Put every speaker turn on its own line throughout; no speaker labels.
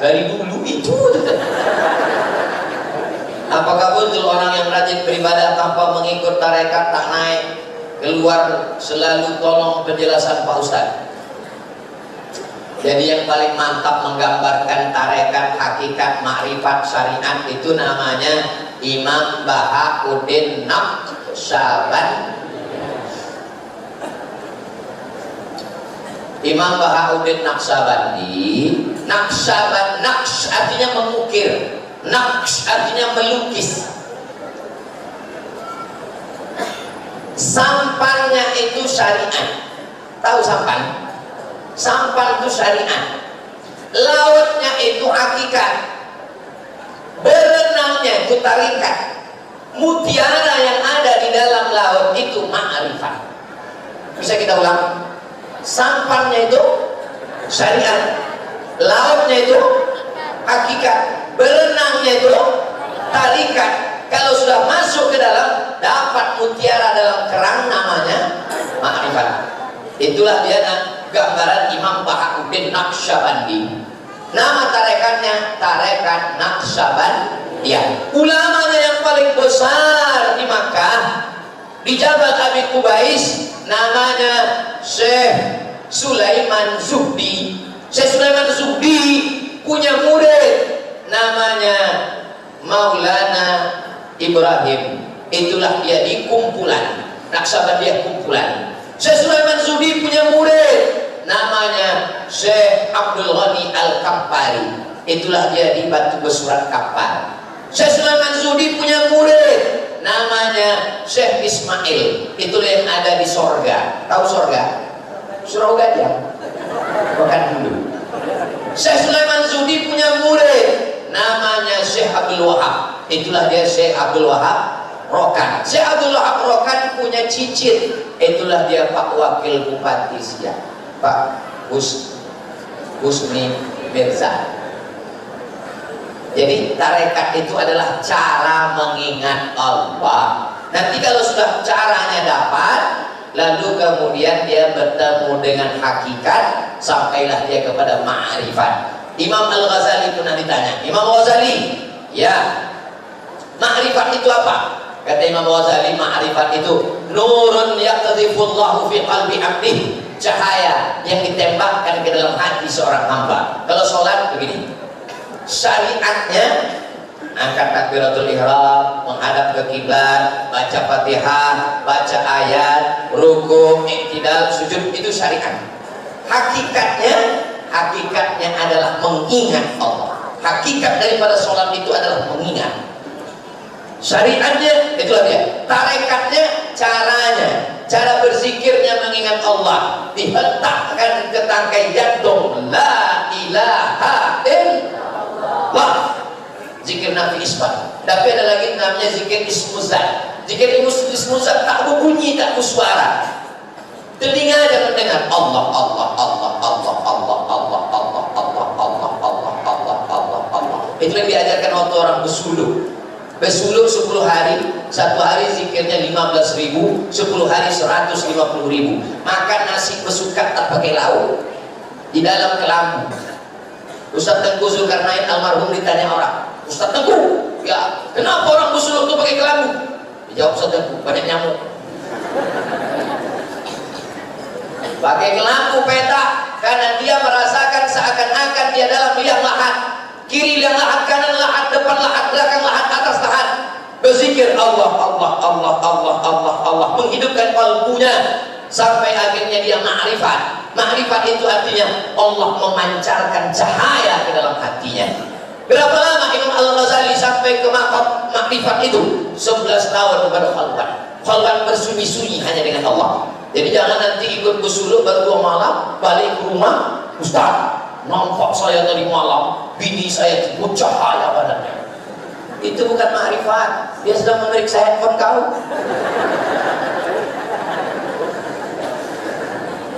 dari dulu itu. Apakah betul orang yang rajin beribadah tanpa mengikut tarekat tak naik keluar? Selalu tolong penjelasan Pak Ustadz. Jadi yang paling mantap menggambarkan tarekat, hakikat, makrifat, syariat itu namanya Imam Bahauddin Naqsyabandi. Imam Bahauddin Naqsyabandi. Naqsh artinya mengukir, naqsh artinya melukis. Sampannya itu syariat. Tahu sampan? Sampan itu syariat. Lautnya itu hakikat. Berenangnya itu tarikat. Mutiara yang ada di dalam laut itu ma'rifat. Bisa kita ulang? Sampannya itu syariat. Lautnya itu hakikat. Berenangnya itu tarikat. Kalau sudah masuk ke dalam, dapat mutiara dalam kerang, namanya ma'rifat. Itulah dia gambaran Imam Bahauddin Naqsyabandi. Nama tarekatnya tarekat Naqsyabandiyah. Ulamanya yang paling besar di Makkah, di Jabal Abi Qubais, namanya Syekh Sulaiman Zuhdi. Syekh Sulaiman Zuhdi punya murid namanya Maulana Ibrahim. Itulah dia di kumpulan Naqsyabandiyah kumpulan. Syekh Sulaiman Zuhdi punya murid namanya Syekh Abdul Ghani Al-Kappari. Itulah dia di batu bersurat kapal. Syekh Sulaiman Zuhdi punya murid namanya Syekh Ismail. Itulah yang ada di sorga. Tahu sorga? Surau Gajah. Bukan dulu. Syekh Sulaiman Zuhdi punya murid namanya Syekh Abdul Wahab. Itulah dia Syekh Abdul Wahab Rokan. Syekh Abdul Wahab Rokan punya cicit. Itulah dia Pak Wakil Bupati Siak, Pak Husni Mirza. Jadi tarekat itu adalah cara mengingat Allah. Nanti kalau sudah caranya dapat, lalu kemudian dia bertemu dengan hakikat, sampailah dia kepada ma'rifat. Imam Al-Ghazali pernah ditanya, Imam Ghazali, ya, ma'rifat itu apa? Kata Imam Ghazali, ma'rifat itu nurun yaqdhifullahu fi qalbi 'abdihi, cahaya yang ditembakkan ke dalam hati seorang hamba. Kalau sholat begini, syariatnya angkat takbiratul ihram, menghadap ke kiblat, baca Fatihah, baca ayat, ruku', i'tidal, sujud, itu syariat. Hakikatnya adalah mengingat Allah. Hakikat daripada sholat itu adalah mengingat. Syariatnya itulah dia. Tarekatnya caranya, cara berzikirnya mengingat Allah, dihentakkan ke tangkai jantung, la ilaha illallah. Zikir nafi isbat. Tapi ada lagi namanya zikir ismuzat. Zikir ismuzat tak berbunyi, tak bersuara. Telinga aja mendengar Allah Allah Allah Allah Allah Allah Allah Allah Allah Allah Allah Allah Allah. Itu yang diajarkan waktu orang bersuluh. Bersuluh 10 hari, satu hari zikirnya 15.000, 10 hari 150.000. Makan nasi besukat tak pakai lauk di dalam kelambu. Ustaz Tengku Zulkarnain almarhum ditanya orang, Ustaz Tengku, ya kenapa orang bersuluh itu pakai kelambu? Dijawab Ustaz Tengku, banyak nyamuk. Pakai kelambu petak karena dia merasakan seakan-akan dia dalam liang lahat. Kiri liang lahat, kanan lahat, depan lahat, belakang lahat, atas lahat. Berzikir Allah, Allah, Allah, Allah, Allah, Allah, menghidupkan kalbunya sampai akhirnya dia ma'rifat. Ma'rifat itu artinya Allah memancarkan cahaya ke dalam hatinya. Berapa lama Imam Al-Ghazali sampai ke maqam ma'rifat itu? 11 tahun baru khalwat. Khalwat bersunyi-sunyi hanya dengan Allah. Jadi jangan nanti ikut bersuluh baru 2 malam balik ke rumah, Ustaz, nampak saya tadi malam bini saya timbul cahaya badannya. Itu bukan ma'rifat, dia sedang memeriksa handphone kau.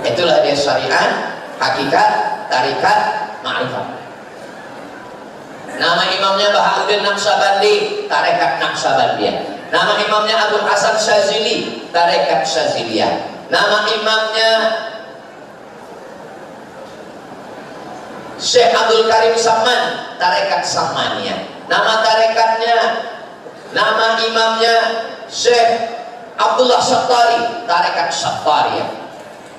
Itulah dia syariat, hakikat, tarikat, ma'rifat. Nama imamnya Bahauddin Naqsyabandi, tarekat Naqsyabandiyah. Nama imamnya Abdul Hasan Syazili, tarekat Syaziliyah. Nama imamnya Syekh Abdul Karim Saman, tarekat Samaniyah. Nama tarekatnya, nama imamnya Syekh Abdullah Syattari, tarekat Syattariyah.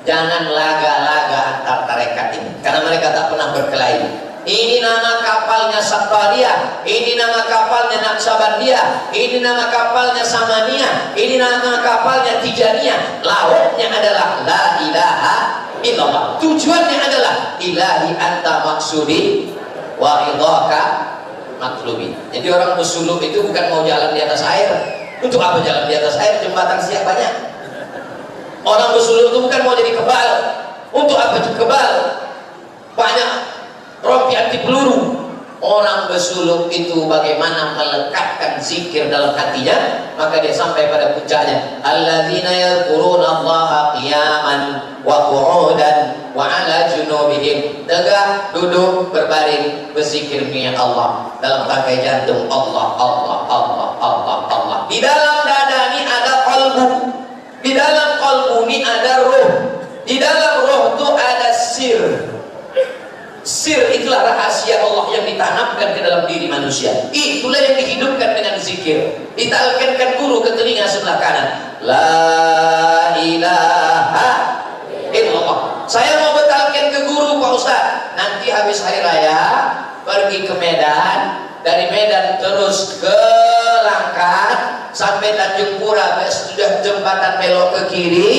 Jangan laga-laga antar tarekat ini, karena mereka tak pernah berkelahi. Ini nama kapalnya Syattariyah, ini nama kapalnya Naqsabandiyah, ini nama kapalnya Samaniyah, ini nama kapalnya Tijaniyah. Lautnya adalah la ilaha illallah. Tujuannya adalah ilahi anta maksudi wa ridhaka matlubi. Jadi orang bersuluk itu bukan mau jalan di atas air. Untuk apa jalan di atas air? Jembatan siap banyak. Orang bersuluk itu bukan mau jadi kebal. Untuk apa kebal? Banyak rompi anti peluru. Orang bersuluk itu bagaimana melekatkan zikir dalam hatinya, maka dia sampai pada puncaknya. Alladzina yadhkuruna Allaha qiyaman wa qu'udan wa 'ala junubihim. Tegak, duduk, berbaring, berzikir niat Allah dalam tangkai jantung. Allah, Allah, Allah, Allah, Allah. Di dalam dada ini ada qalbu. Di dalam qalbu ini ada ruh. Di dalam ruh itu ada sir. Sir itulah rahasia Allah yang ditanamkan ke dalam diri manusia. Itulah yang dihidupkan dengan zikir. Ditalkinkan guru ke telinga sebelah kanan. La ilaha illallah. Saya mau bertalkin ke guru Pak Ustaz. Nanti habis hari raya pergi ke Medan, dari Medan terus ke Langkat sampai Tanjung Pura, sudah jembatan belok ke kiri,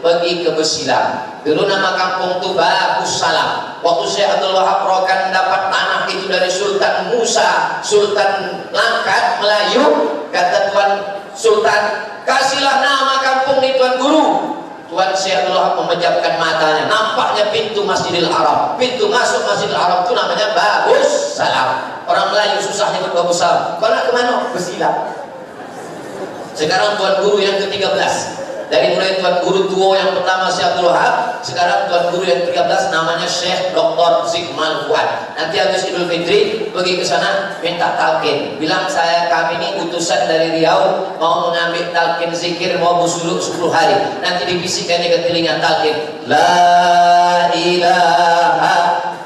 pergi ke Besilang. Dulu nama kampung itu Bagus Salam. Waktu Syekh Abdul Wahab Rokan dapat tanah itu dari Sultan Musa, Sultan Langkat Melayu, kata Tuan Sultan, kasihlah nama kampung ini Tuan Guru. Tuan Syekh Abdul Wahab memejamkan matanya, nampaknya pintu Masjidil Haram. Pintu masuk Masjidil Haram itu namanya Bagus Salam. Orang Melayu susah nyebut Bagus Salam. Kau nak kemana? Besilang. Sekarang Tuan Guru yang ke-13. Dari mulai Tuan Guru tua yang pertama Syekh Abdul Wahab, sekarang Tuan Guru yang ke-13 namanya Syekh Dr. Zikmal Fuad. Nanti habis Idul Fitri pergi ke sana minta talqin. Bilang kami ini utusan dari Riau mau mengambil talqin zikir, mau bersuluk 10 hari. Nanti dibisikkannya ke telinga talqin. La ilaha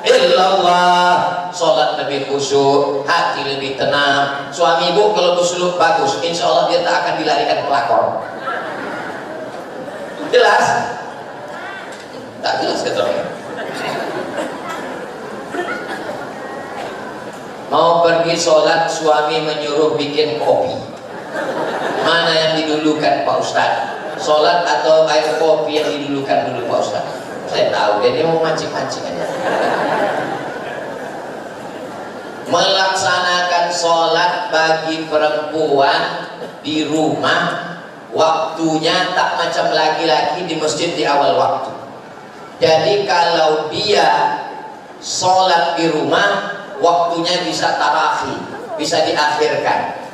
illallah. Sholat lebih khusyuk, hati lebih tenang. Suami ibu kalau bersuluk bagus, insya Allah dia tak akan dilarikan pelakor. Jelas? Tak jelas kata orang. Mau pergi sholat, suami menyuruh bikin kopi. Mana yang didulukan Pak Ustaz? Sholat atau air kopi yang didulukan dulu Pak Ustaz? Saya tahu, dia mau mancing-mancing aja. Melaksanakan sholat bagi perempuan di rumah, waktunya tak macam laki-laki di masjid di awal waktu. Jadi kalau dia sholat di rumah, waktunya bisa tarakhi, bisa diakhirkan.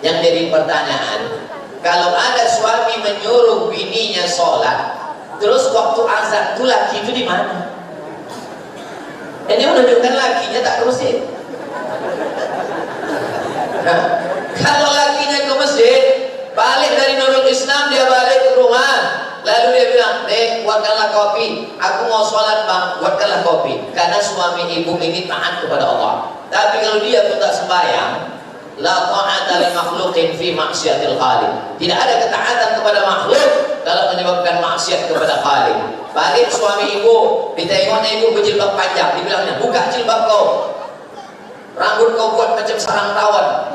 Yang jadi pertanyaan, kalau ada suami menyuruh bininya sholat, terus waktu azan itu laki itu di mana? Ini menunjukkan lakinya tak ke masjid. Nah, kalau lakinya ke masjid, balik dari Nurul Islam, dia balik ke rumah, lalu dia bilang, "Dek, buatkanlah kopi, aku mau sholat bang, buatkanlah kopi." Karena suami ibu ini taat kepada Allah. Tapi kalau dia pun tak sembahyang, la ta'ata li makhluqin fi maksiatil khaliq. Tidak ada ketaatan kepada makhluk kalau menyebabkan maksiat kepada Khaliq. Balik suami ibu, ditengoknya ibu berjilbab panjang, dibilangnya, "Buka jilbab kau, rambut kau buat macam sarang tawon,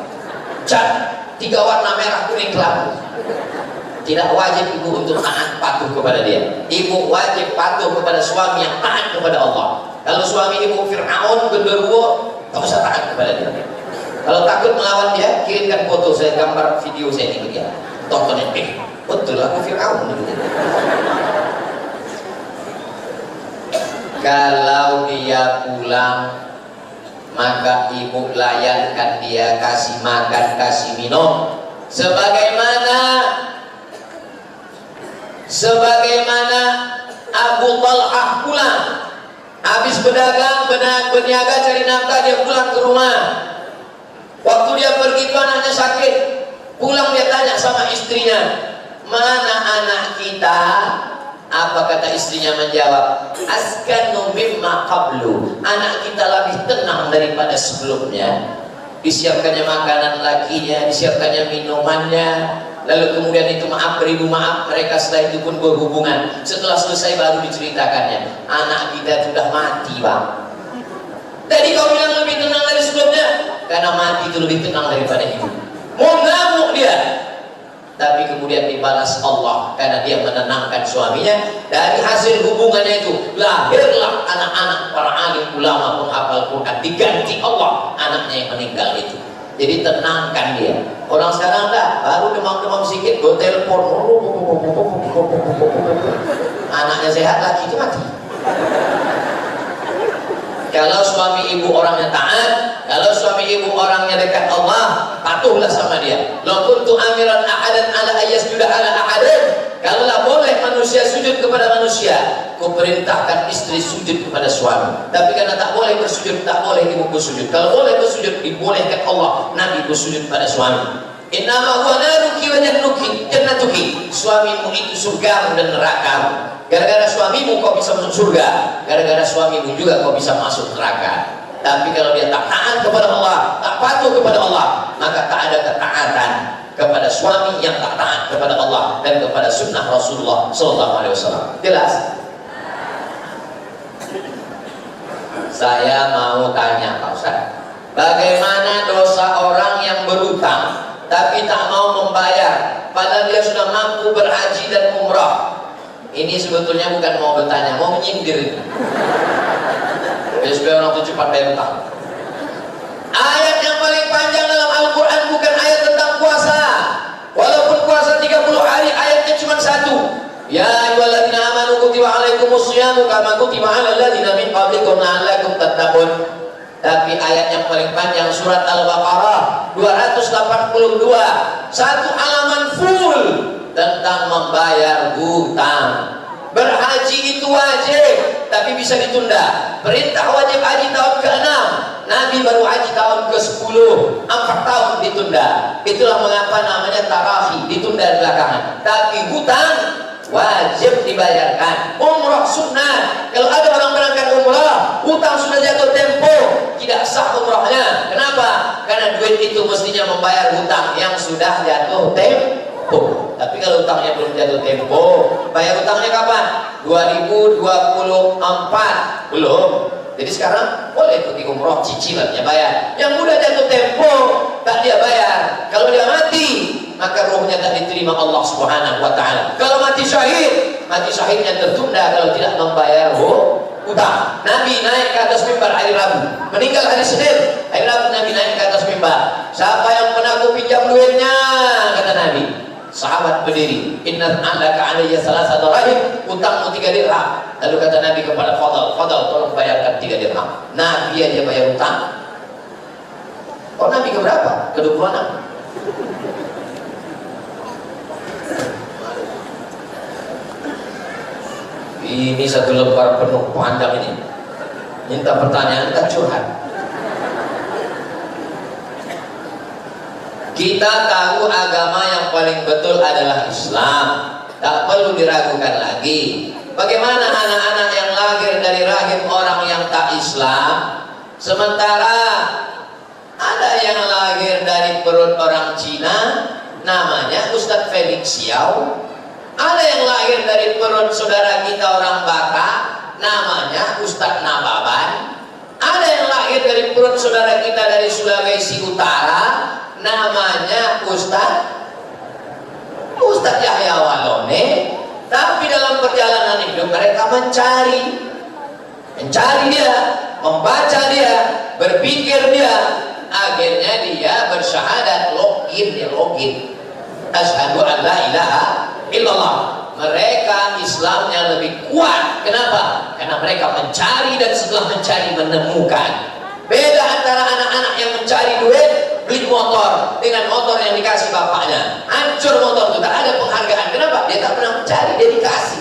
cat 3 warna merah kuning kelabu." Tidak wajib ibu untuk taat patuh kepada dia. Ibu wajib patuh kepada suami yang taat kepada Allah. Kalau suami ibu Fir'aun genderuwo, tak usah taat kepada dia. Kalau takut melawan dia, kirimkan foto saya, gambar video saya ini ke dia. Tontonin, betul aku Fir'aun. Kalau dia pulang, maka ibu layankan dia, kasih makan, kasih minum, sebagaimana Abu Talhah pulang habis berdagang, berniaga cari nafkah, dia pulang ke rumah. Waktu dia pergi itu anaknya sakit, pulang dia tanya sama istrinya, "Mana anak kita?" Apa kata istrinya menjawab? Askanu mimma qablu. Anak kita lebih tenang daripada sebelumnya. Disiapkannya makanan lakinya, disiapkannya minumannya. Lalu kemudian itu maaf beribu maaf, mereka setelah itu pun berhubungan. Setelah selesai baru diceritakannya, anak kita sudah mati, Bang. Tadi kau bilang lebih tenang dari sebelumnya, karena mati itu lebih tenang daripada hidup. Mau ngamuk dia, tapi kemudian dibalas Allah karena dia menenangkan suaminya. Dari hasil hubungannya itu lahirlah anak-anak para alim ulama penghafal Quran, diganti Allah anaknya yang meninggal itu. Jadi tenangkan dia. Orang sekarang enggak, baru demam-demam sedikit go telepon, anaknya sehat lagi itu mati. Kalau suami ibu orangnya taat, kalau suami ibu orangnya dekat Allah, patuhlah sama dia. Law kuntu amiran ahadan ala ayyasjuda ala ahadin. Kalaulah boleh manusia sujud kepada manusia, kuperintahkan istri sujud kepada suami. Tapi karena tak boleh bersujud, tak boleh ibu bersujud. Kalau boleh bersujud, dibolehkan Allah, Nabi bersujud pada suami. Innama huwa naruki wa jannatuki. Suamimu itu surgamu dan nerakamu. Gara-gara suamimu kau bisa masuk surga, gara-gara suamimu juga kau bisa masuk neraka. Tapi kalau dia tak taat kepada Allah, tak patuh kepada Allah, maka tak ada ketaatan kepada suami yang tak taat kepada Allah dan kepada sunnah Rasulullah SAW. Jelas? Saya mau tanya Pak Ustaz, bagaimana dosa orang yang berutang tapi tak mau membayar padahal dia sudah mampu berhaji dan umrah? Ini sebetulnya bukan mau bertanya, mau menyindir. Supaya orang itu cepat bayar utang. Ayat yang paling panjang dalam Al-Quran bukan ayat tentang puasa. Walaupun puasa 30 hari, ayatnya cuma satu. Ya ayyuhalladzina amanu kutiba alaikumus syiyamu kama kutiba alal ladzina min qablikum la'allakum tattaqun. Tapi ayat yang paling panjang surat Al-Baqarah 282, satu halaman full tentang membayar hutang. Berhaji itu wajib, tapi bisa ditunda. Perintah wajib haji tahun ke-6, Nabi baru haji tahun ke-10, 4 tahun ditunda. Itulah mengapa namanya tarahi, ditunda belakangan. Tapi hutang wajib dibayarkan. Umrah sunnah. Kalau ada orang berangkat umrah, hutang sudah jatuh tempo, tidak sah umrahnya. Kenapa? Karena duit itu mestinya membayar hutang yang sudah jatuh tempo. Tapi kalau hutangnya belum jatuh tempo, bayar hutangnya kapan? 2024 belum. Jadi sekarang boleh pergi umroh, cicilannya bayar. Yang udah jatuh tempo tak dia bayar. Kalau dia mati, maka rohnya tak diterima Allah Subhanahu wa taala. Kalau mati syahidnya tertunda kalau tidak membayar hutang. Nabi naik ke atas mimbar hari Rabu, meninggal hari Senin. Hari Rabu Nabi naik ke atas mimbar. Siapa yang pernah aku pinjam duitnya? Kata Nabi. Sahabat berdiri, inna alaka alayya salasata rahim, utangmu 3 dirham. Lalu kata Nabi kepada Fadal, tolong bayarkan 3 dirham. Nabi aja bayar utang. Oh, Nabi keberapa? Ke-26. Ini satu lembar penuh panjang ini. Minta pertanyaan, tak curhat. Kita tahu agama yang paling betul adalah Islam. Tak perlu diragukan lagi. Bagaimana anak-anak yang lahir dari rahim orang yang tak Islam, sementara ada yang lahir dari perut orang Cina, namanya Ustadz Felix Xiao. Ada yang lahir dari perut saudara kita orang Batak, namanya Ustadz Nababan. Ada yang lahir dari perut saudara kita dari Sulawesi Utara, namanya Ustadz Yahya Walone. Tapi dalam perjalanan hidup mereka mencari dia, membaca dia, berpikir dia, akhirnya dia bersyahadat, login. Asyhadu an la ilaha illallah. Mereka Islamnya lebih kuat. Kenapa? Karena mereka mencari dan setelah mencari menemukan. Beda antara anak-anak yang mencari duit, beli motor dengan motor yang dikasih bapaknya, hancur motor itu, tak ada penghargaan. Kenapa? Dia tak pernah mencari, dia dikasih.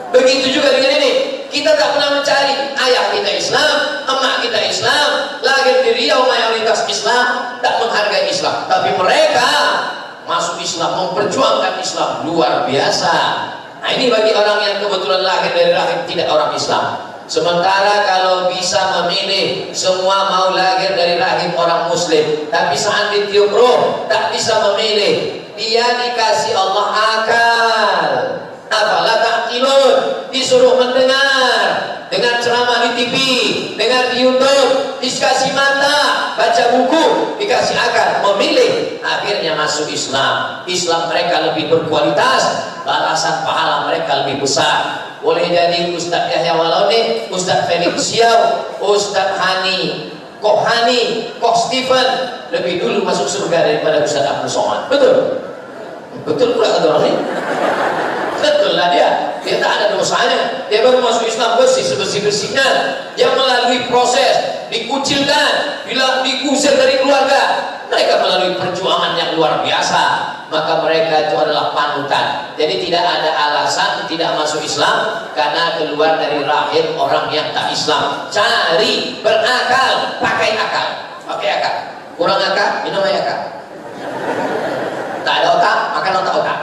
Begitu juga dengan ini, kita tak pernah mencari. Ayah kita Islam, emak kita Islam, lahir di Riau mayoritas Islam, tak menghargai Islam. Tapi mereka masuk Islam, memperjuangkan Islam luar biasa. Nah, ini bagi orang yang kebetulan lahir dari rahim tidak orang Islam. Sementara kalau bisa memilih, semua mau lahir dari rahim orang Muslim, tapi saat ditiup roh tak bisa memilih. Dia dikasih Allah akal, apalah ta'qilun, disuruh mendengar, dengar ceramah di TV, dengar di YouTube, dikasih mata, baca buku, dikasih akal, memilih, akhirnya masuk Islam. Islam mereka lebih berkualitas, balasan pahala mereka lebih besar. Boleh jadi Ustadz Yahya Walauni, Ustadz Felix Siau, Ustadz Hani, Koh Hani, Koh Stephen lebih dulu masuk surga daripada Ustadz Abdul Somad. Betul? Betul pula kata orang ini. Betul lah dia tak ada dosanya. Dia baru masuk Islam bersih, sebersih-bersihnya. Dia melalui proses, dikucilkan, diusir dari keluarga. Mereka melalui perjuangan yang luar biasa. Maka mereka itu adalah panutan. Jadi tidak ada alasan tidak masuk Islam karena keluar dari rahim orang yang tak Islam. Cari berakal, pakai akal. Pakai akal. Kurang akal, minum air akal. Tak ada otak, makan otak-otak.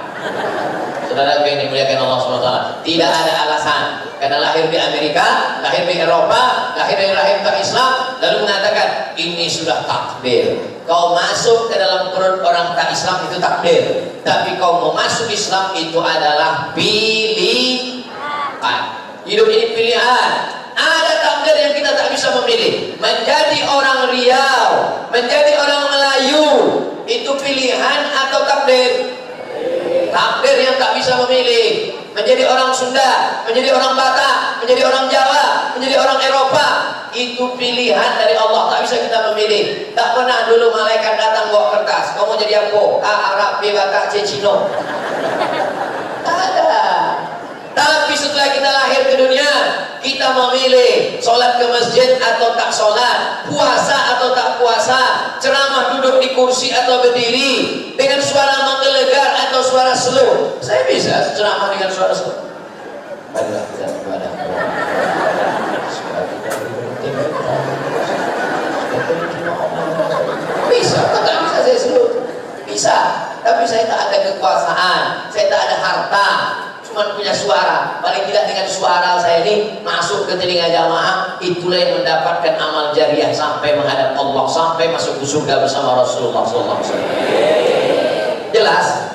Saudara yang dimuliakan Allah SWT, tidak ada alasan karena lahir di Amerika, lahir di Eropa, lahir dari rahim tak Islam, lalu mengatakan ini sudah takdir. Kau masuk ke dalam perut orang tak Islam itu takdir, tapi kau mau masuk Islam itu adalah pilihan. Hidup ini pilihan. Ada takdir yang kita tak bisa memilih. Menjadi orang Riau, menjadi orang Melayu, itu pilihan atau takdir? Takdir yang tak bisa memilih. Menjadi orang Sunda, menjadi orang Batak, menjadi orang Jawa, menjadi orang Eropa, itu pilihan dari Allah, tak bisa kita memilih. Tak pernah dulu malaikat datang bawa kertas, kamu mau jadi apa? A, Arab, B, Batak, C, Cino. Tak ada. Tapi setelah kita lahir ke dunia, kita memilih sholat ke masjid atau tak sholat, puasa atau tak puasa, ceramah duduk di kursi atau berdiri, dengan suara menggelegar atau suara slow. Saya bisa ceramah dengan suara slow. Bisa, tak bisa saya slow. Bisa, tapi saya tak ada kekuasaan, saya tak ada harta. Cuma punya suara, paling tidak dengan suara saya ini masuk ke telinga jamaah, itulah yang mendapatkan amal jariah sampai menghadap Allah, sampai masuk ke surga bersama Rasulullah SAW. Jelas?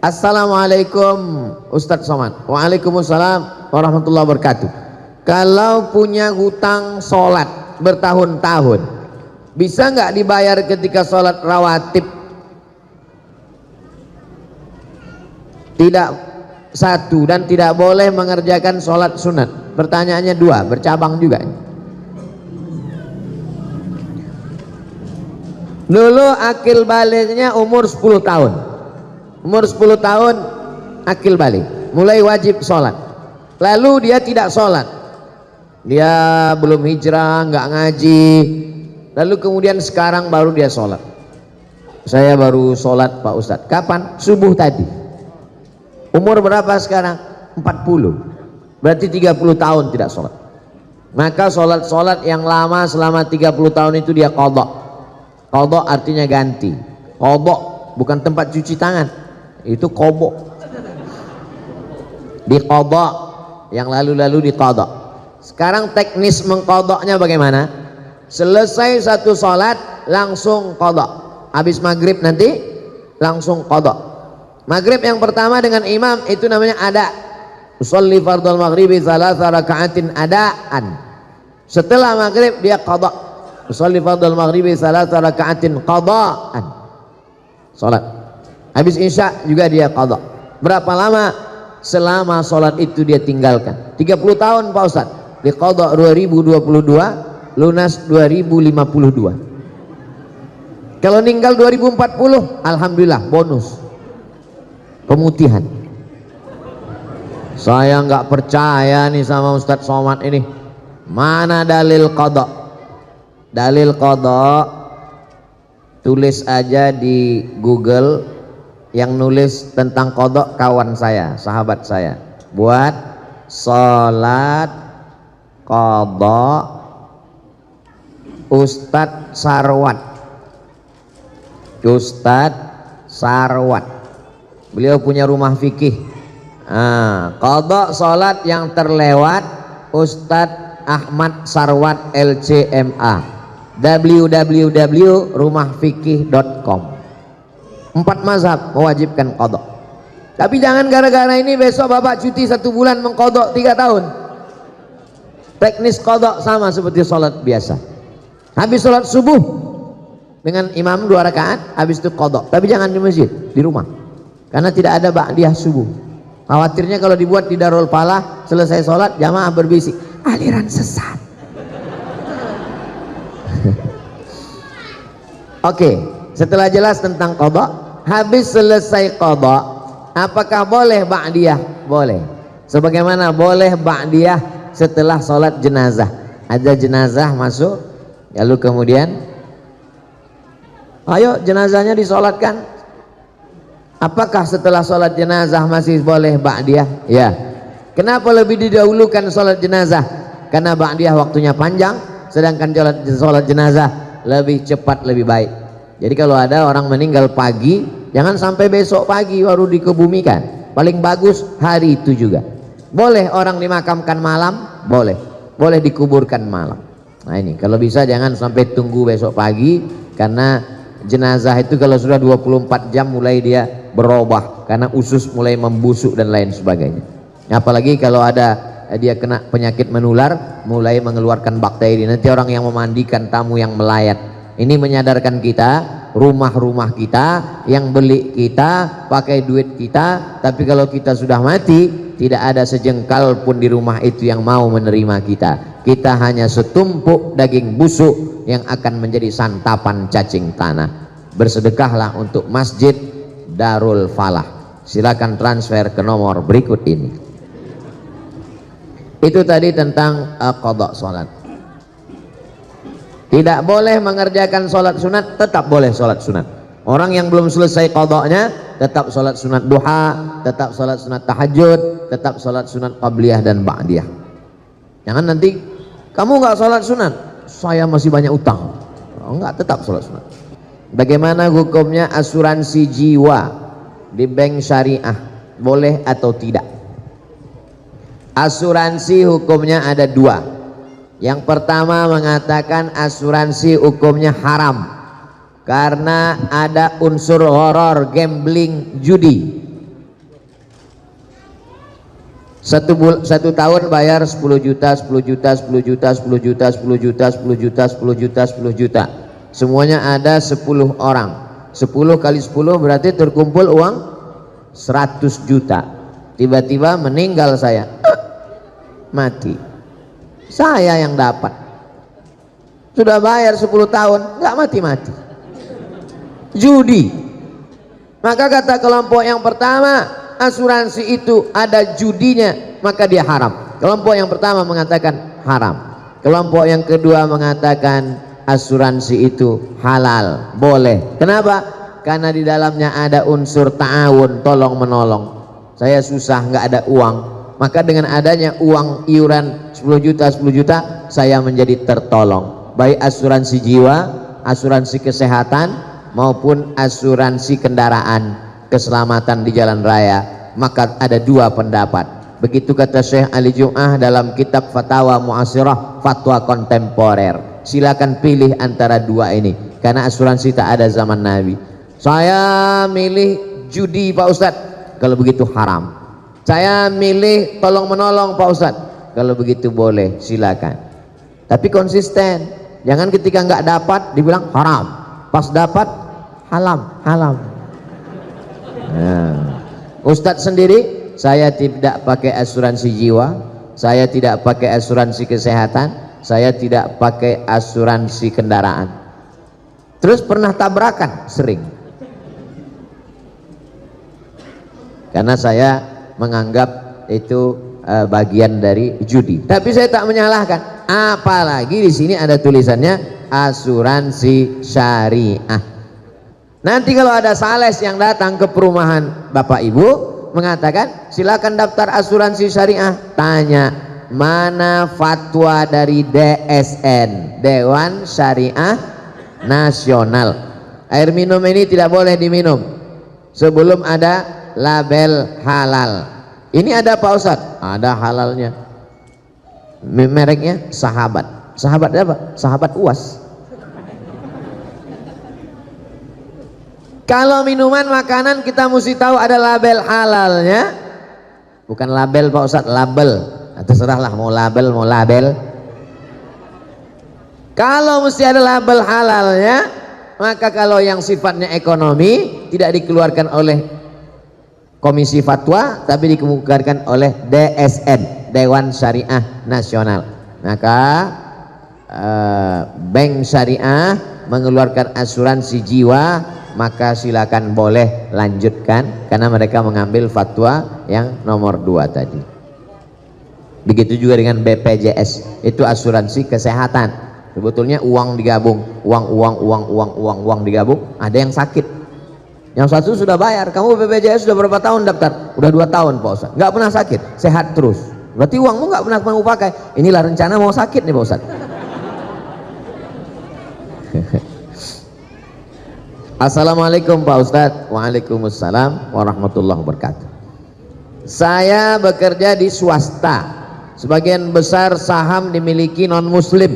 Assalamualaikum Ustadz Somad. Waalaikumsalam warahmatullahi wabarakatuh. Kalau punya hutang sholat bertahun-tahun, bisa nggak dibayar ketika sholat rawatib? Tidak. Satu, dan tidak boleh mengerjakan sholat sunat. Pertanyaannya dua, bercabang juga. Dulu akil baliknya umur 10 tahun. Umur 10 tahun akil balik, mulai wajib sholat. Lalu dia tidak sholat, dia belum hijrah, nggak ngaji. Lalu kemudian sekarang baru dia sholat. Saya baru sholat Pak Ustadz. Kapan? Subuh tadi. Umur berapa sekarang? 40. Berarti 30 tahun tidak sholat. Maka sholat yang lama selama 30 tahun itu dia qadha. Qadha artinya ganti. Qadha bukan tempat cuci tangan, itu qadha. Di qadha, yang lalu-lalu di qadha. Sekarang teknis mengqadhanya bagaimana? Selesai satu sholat langsung qadha. Habis maghrib nanti langsung qadha. Maghrib yang pertama dengan imam itu namanya ada. Usolli fardhal maghribi thalatha raka'atin adaan. Setelah maghrib dia qadha. Usolli fardhal maghribi thalatha raka'atin qadaan. Salat. Habis isya juga dia qadha. Berapa lama? Selama salat itu dia tinggalkan. 30 tahun Pak Ustaz. Di qadha 2022, lunas 2052. Kalau meninggal 2040, alhamdulillah bonus. Pemutihan. Saya nggak percaya nih sama Ustadz Somad ini. Mana dalil qadha? Dalil qadha tulis aja di Google. Yang nulis tentang qadha kawan saya, sahabat saya. Buat salat qadha Ustadz Sarwat. Ustadz Sarwat. Beliau punya rumah fikih, Qadha salat yang terlewat. Ustadz Ahmad Sarwat LCMA, www.rumahfikih.com. 4 mazhab mewajibkan qadha. Tapi jangan gara-gara ini besok bapak cuti 1 bulan mengqadha 3 tahun. Teknis qadha sama seperti salat biasa. Habis salat subuh dengan imam 2 rakaat, habis itu qadha. Tapi jangan di masjid, di rumah. Karena tidak ada ba'diyah subuh. Khawatirnya kalau dibuat di Darul Falah, selesai sholat jamaah berbisik, aliran sesat. Oke, setelah jelas tentang qadha, habis selesai qadha, apakah boleh ba'diyah? Boleh. Sebagaimana boleh ba'diyah setelah sholat jenazah. Ada jenazah masuk, lalu kemudian ayo jenazahnya disolatkan. Apakah setelah sholat jenazah masih boleh ba'diyah? Ya. Kenapa lebih didahulukan sholat jenazah? Karena ba'diyah waktunya panjang, sedangkan sholat jenazah lebih cepat, lebih baik. Jadi kalau ada orang meninggal pagi, jangan sampai besok pagi baru dikebumikan. Paling bagus hari itu juga. Boleh orang dimakamkan malam, boleh. Boleh dikuburkan malam. Nah ini kalau bisa jangan sampai tunggu besok pagi, karena jenazah itu kalau sudah 24 jam mulai dia berubah karena usus mulai membusuk dan lain sebagainya. Apalagi kalau ada dia kena penyakit menular, mulai mengeluarkan bakteri. Nanti orang yang memandikan tamu yang melayat. Ini menyadarkan kita, rumah-rumah kita, yang beli kita, pakai duit kita. Tapi kalau kita sudah mati, tidak ada sejengkal pun di rumah itu yang mau menerima kita. Kita hanya setumpuk daging busuk yang akan menjadi santapan cacing tanah. Bersedekahlah untuk Masjid Darul Falah. Silakan transfer ke nomor berikut ini. Itu tadi tentang qadha salat. Tidak boleh mengerjakan salat sunat, tetap boleh salat sunat. Orang yang belum selesai qadhanya tetap salat sunat duha, tetap salat sunat tahajud, tetap salat sunat qabliyah dan ba'diyah. Jangan nanti kamu nggak salat sunat, saya masih banyak utang. Oh, enggak, tetap salat sunat. Bagaimana hukumnya asuransi jiwa di bank syariah, boleh atau tidak? Asuransi hukumnya ada 2. Yang pertama mengatakan asuransi hukumnya haram karena ada unsur horor, gambling, judi. Satu tahun bayar 10 juta, 10 juta, 10 juta, 10 juta, 10 juta, 10 juta, 10 juta, 10 juta. Semuanya ada 10 orang. 10 kali 10 berarti terkumpul uang 100 juta. Tiba-tiba meninggal saya. Mati. Saya yang dapat. Sudah bayar 10 tahun, nggak mati-mati. Judi. Maka kata kelompok yang pertama, asuransi itu ada judinya, maka dia haram. Kelompok yang pertama mengatakan haram. Kelompok yang kedua mengatakan asuransi itu halal, boleh. Kenapa? Karena di dalamnya ada unsur ta'awun, tolong menolong. Saya susah, nggak ada uang, maka dengan adanya uang iuran 10 juta 10 juta saya menjadi tertolong. Baik asuransi jiwa, asuransi kesehatan maupun asuransi kendaraan, keselamatan di jalan raya. Maka ada 2 pendapat. Begitu kata Syekh Ali Jum'ah dalam kitab Fatawa Mu'asirah, fatwa kontemporer. Silakan pilih antara 2 ini, karena asuransi tak ada zaman Nabi. Saya milih judi Pak Ustadz, kalau begitu haram. Saya milih tolong menolong Pak Ustadz, kalau begitu boleh, silakan. Tapi konsisten, jangan ketika nggak dapat dibilang haram, pas dapat halam. Nah, Ustadz sendiri, saya tidak pakai asuransi jiwa, saya tidak pakai asuransi kesehatan, saya tidak pakai asuransi kendaraan. Terus pernah tabrakan? Sering. Karena saya menganggap itu bagian dari judi. Tapi saya tak menyalahkan. Apalagi di sini ada tulisannya asuransi syariah. Nanti kalau ada sales yang datang ke perumahan Bapak Ibu mengatakan silakan daftar asuransi syariah, tanya mana fatwa dari DSN, Dewan Syariah Nasional. Air minum ini tidak boleh diminum sebelum ada label halal. Ini ada Pak Ustadz, ada halalnya. Mereknya Sahabat. Sahabat apa? Sahabat UAS. Kalau minuman makanan kita mesti tahu ada label halalnya. Bukan label Pak Ustadz, label. Terserahlah mau label mau label. Kalau mesti ada label halalnya, maka kalau yang sifatnya ekonomi tidak dikeluarkan oleh Komisi Fatwa, tapi dikeluarkan oleh DSN, Dewan Syariah Nasional. Maka Bank Syariah mengeluarkan asuransi jiwa, maka silakan boleh lanjutkan karena mereka mengambil fatwa yang nomor 2 tadi. Begitu juga dengan BPJS, itu asuransi kesehatan. Sebetulnya uang digabung, uang digabung. Ada yang sakit, yang satu sudah bayar. Kamu BPJS sudah berapa tahun daftar? Udah 2 tahun Pak Ustadz, nggak pernah sakit, sehat terus. Berarti uangmu nggak pernah kamu pakai. Inilah rencana mau sakit nih Pak Ustadz. Assalamualaikum Pak Ustadz. Waalaikumsalam warahmatullahi wabarakatuh. Saya bekerja di swasta. Sebagian besar saham dimiliki non muslim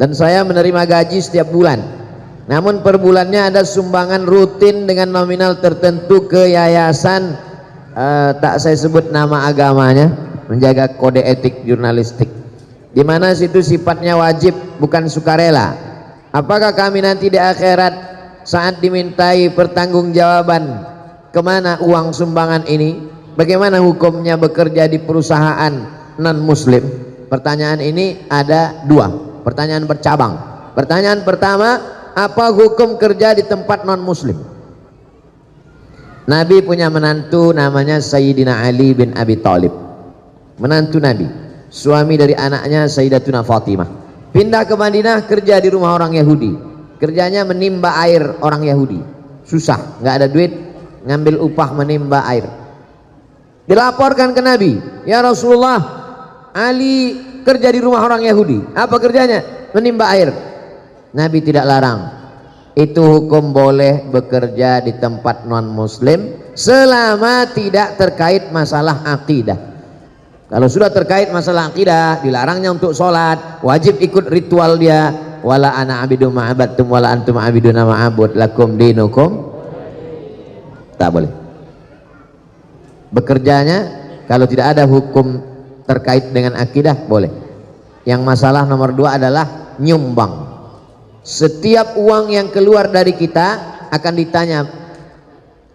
dan saya menerima gaji setiap bulan. Namun per bulannya ada sumbangan rutin dengan nominal tertentu ke yayasan, tak saya sebut nama agamanya, menjaga kode etik jurnalistik, di mana situ sifatnya wajib bukan sukarela. Apakah kami nanti di akhirat saat dimintai pertanggungjawaban kemana uang sumbangan ini? Bagaimana hukumnya bekerja di perusahaan non muslim? Pertanyaan ini ada 2 pertanyaan bercabang. Pertanyaan pertama, apa hukum kerja di tempat non muslim? Nabi punya menantu namanya Sayyidina Ali bin Abi Thalib, menantu Nabi, suami dari anaknya Sayyidatuna Fatimah. Pindah ke Madinah, kerja di rumah orang Yahudi. Kerjanya menimba air orang Yahudi, susah, nggak ada duit, ngambil upah menimba air. Dilaporkan ke Nabi, ya Rasulullah, Ali kerja di rumah orang Yahudi. Apa kerjanya? Menimba air. Nabi tidak larang. Itu hukum boleh bekerja di tempat non muslim selama tidak terkait masalah akidah. Kalau sudah terkait masalah akidah, dilarangnya untuk sholat, wajib ikut ritual dia. Wala ana abidu ma'abattum wala antum abiduna ma'abud lakum dinukum. Tak boleh. Bekerjanya kalau tidak ada hukum terkait dengan akidah boleh. Yang masalah nomor 2 adalah nyumbang. Setiap uang yang keluar dari kita akan ditanya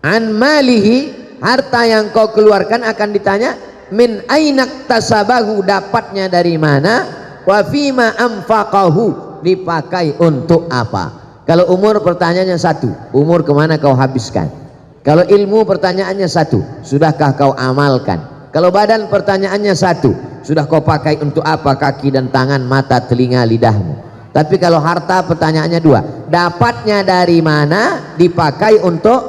an malihi, harta yang kau keluarkan akan ditanya min ainak tasabahu, dapatnya dari mana, wa fima anfaqahu, dipakai untuk apa. Kalau umur pertanyaannya 1, umur kemana kau habiskan. Kalau ilmu pertanyaannya 1, sudahkah kau amalkan. Kalau badan pertanyaannya 1, sudah kau pakai untuk apa kaki dan tangan, mata, telinga, lidahmu. Tapi kalau harta pertanyaannya 2, dapatnya dari mana, dipakai untuk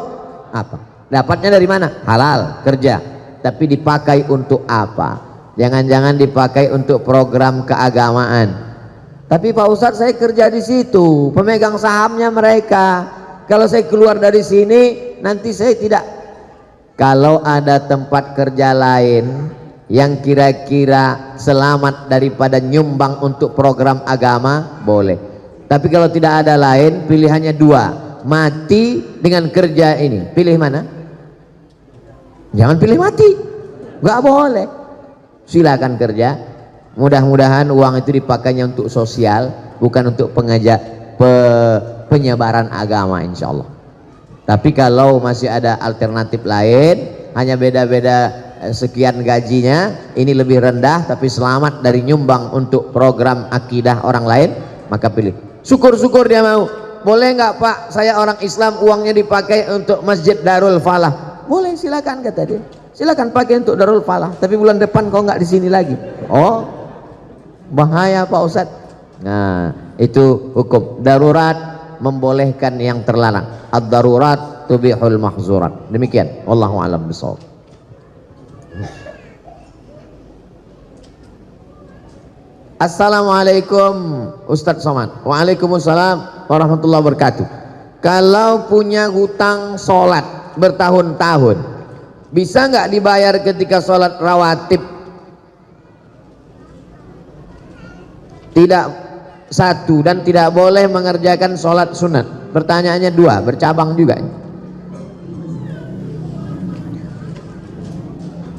apa. Dapatnya dari mana? Halal, kerja. Tapi dipakai untuk apa? Jangan-jangan dipakai untuk program keagamaan. Tapi Pak Ustadz, saya kerja di situ, pemegang sahamnya mereka. Kalau saya keluar dari sini, nanti saya tidak. Kalau ada tempat kerja lain yang kira-kira selamat daripada nyumbang untuk program agama, boleh. Tapi kalau tidak ada lain, pilihannya 2, mati dengan kerja ini. Pilih mana? Jangan pilih mati, nggak boleh. Silakan kerja. Mudah-mudahan uang itu dipakainya untuk sosial, bukan untuk penyebaran agama, insya Allah. Tapi kalau masih ada alternatif lain, hanya beda-beda sekian gajinya, ini lebih rendah tapi selamat dari nyumbang untuk program akidah orang lain, maka pilih. Syukur-syukur dia mau. Boleh nggak Pak, saya orang Islam, uangnya dipakai untuk Masjid Darul Falah? Boleh, silakan kata dia. Silakan pakai untuk Darul Falah, tapi bulan depan kau nggak di sini lagi. Oh, bahaya Pak Ustadz. Nah, itu hukum darurat membolehkan yang terlarang. Ad-darurat tubihul mahzurat. Demikian, wallahu a'lam bishawab. Assalamualaikum Ustadz Somad. Waalaikumsalam warahmatullahi wabarakatuh. Kalau punya hutang sholat bertahun-tahun, Bisa nggak dibayar ketika sholat rawatib? Tidak satu, dan tidak boleh mengerjakan sholat sunat. Pertanyaannya dua, bercabang juga.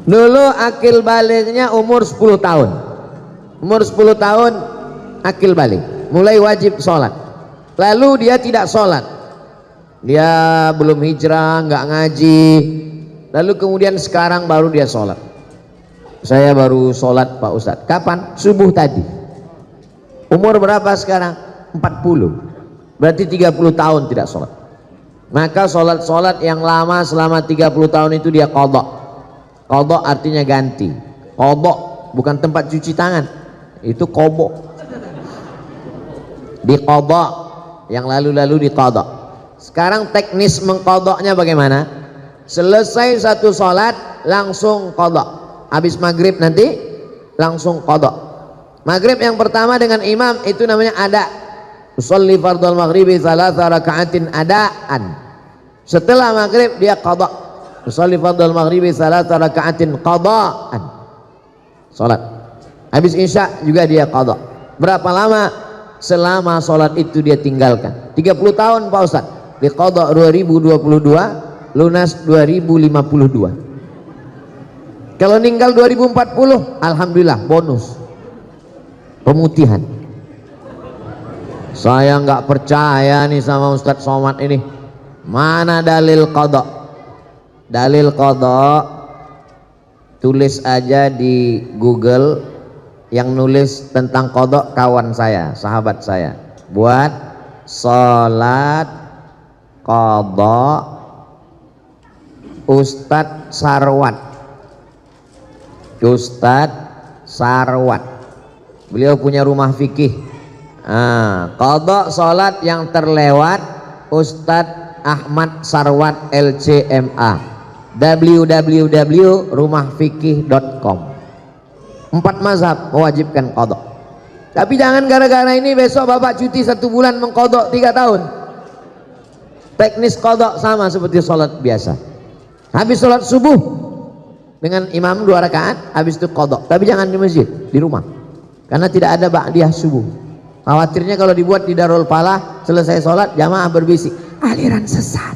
Dulu akil baliknya umur 10 tahun. Umur 10 tahun akil balik, mulai wajib sholat. Lalu dia tidak sholat, dia belum hijrah, nggak ngaji. Lalu kemudian sekarang baru dia sholat. Saya baru sholat Pak Ustadz. Kapan? Subuh tadi. Umur berapa sekarang? 40. Berarti 30 tahun tidak sholat. Maka sholat-sholat yang lama selama 30 tahun itu dia qadha. Qadha artinya ganti. Qadha bukan tempat cuci tangan, itu qadha. Di qadha, yang lalu-lalu di qadha. Sekarang teknis mengqadhanya bagaimana? Selesai satu sholat langsung qadha. Habis maghrib nanti langsung qadha. Maghrib yang pertama dengan imam itu namanya ada. Usolli fardhal maghribi 3 raka'atin adaan. Setelah maghrib dia qadha. Usolli fardhal maghribi 3 raka'atin qadaan. Salat. Habis isya juga dia qadha. Berapa lama? Selama salat itu dia tinggalkan. 30 tahun Pak Ustaz. Di qadha 2022, lunas 2052. Kalau meninggal 2040, alhamdulillah bonus pemutihan. Saya nggak percaya nih sama Ustadz Somad ini. Mana dalil qadha? Dalil qadha tulis aja di Google. Yang nulis tentang qadha kawan saya, sahabat saya. Buat salat qadha Ustadz Sarwat. Ustadz Sarwat, beliau punya rumah fikih. Qadha salat yang terlewat Ustadz Ahmad Sarwat LCMA, www.rumahfikih.com. 4 mazhab mewajibkan qadha. Tapi jangan gara-gara ini besok bapak cuti 1 bulan mengqadha 3 tahun. Teknis qadha sama seperti salat biasa. Habis sholat subuh dengan imam 2 rakaat, habis itu qadha. Tapi jangan di masjid, di rumah, karena tidak ada ba'diyah subuh. Khawatirnya kalau dibuat di Darul Falah, selesai sholat jamaah berbisik, aliran sesat.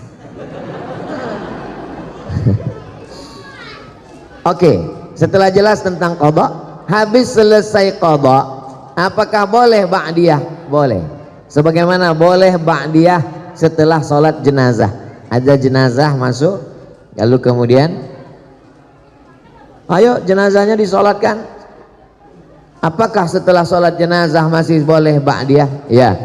Oke, setelah jelas tentang qadha, habis selesai qadha, apakah boleh ba'diyah? Boleh. Sebagaimana boleh ba'diyah setelah sholat jenazah. Ada jenazah masuk, lalu kemudian ayo jenazahnya disolatkan. Apakah setelah sholat jenazah masih boleh ba'diyah? Ya.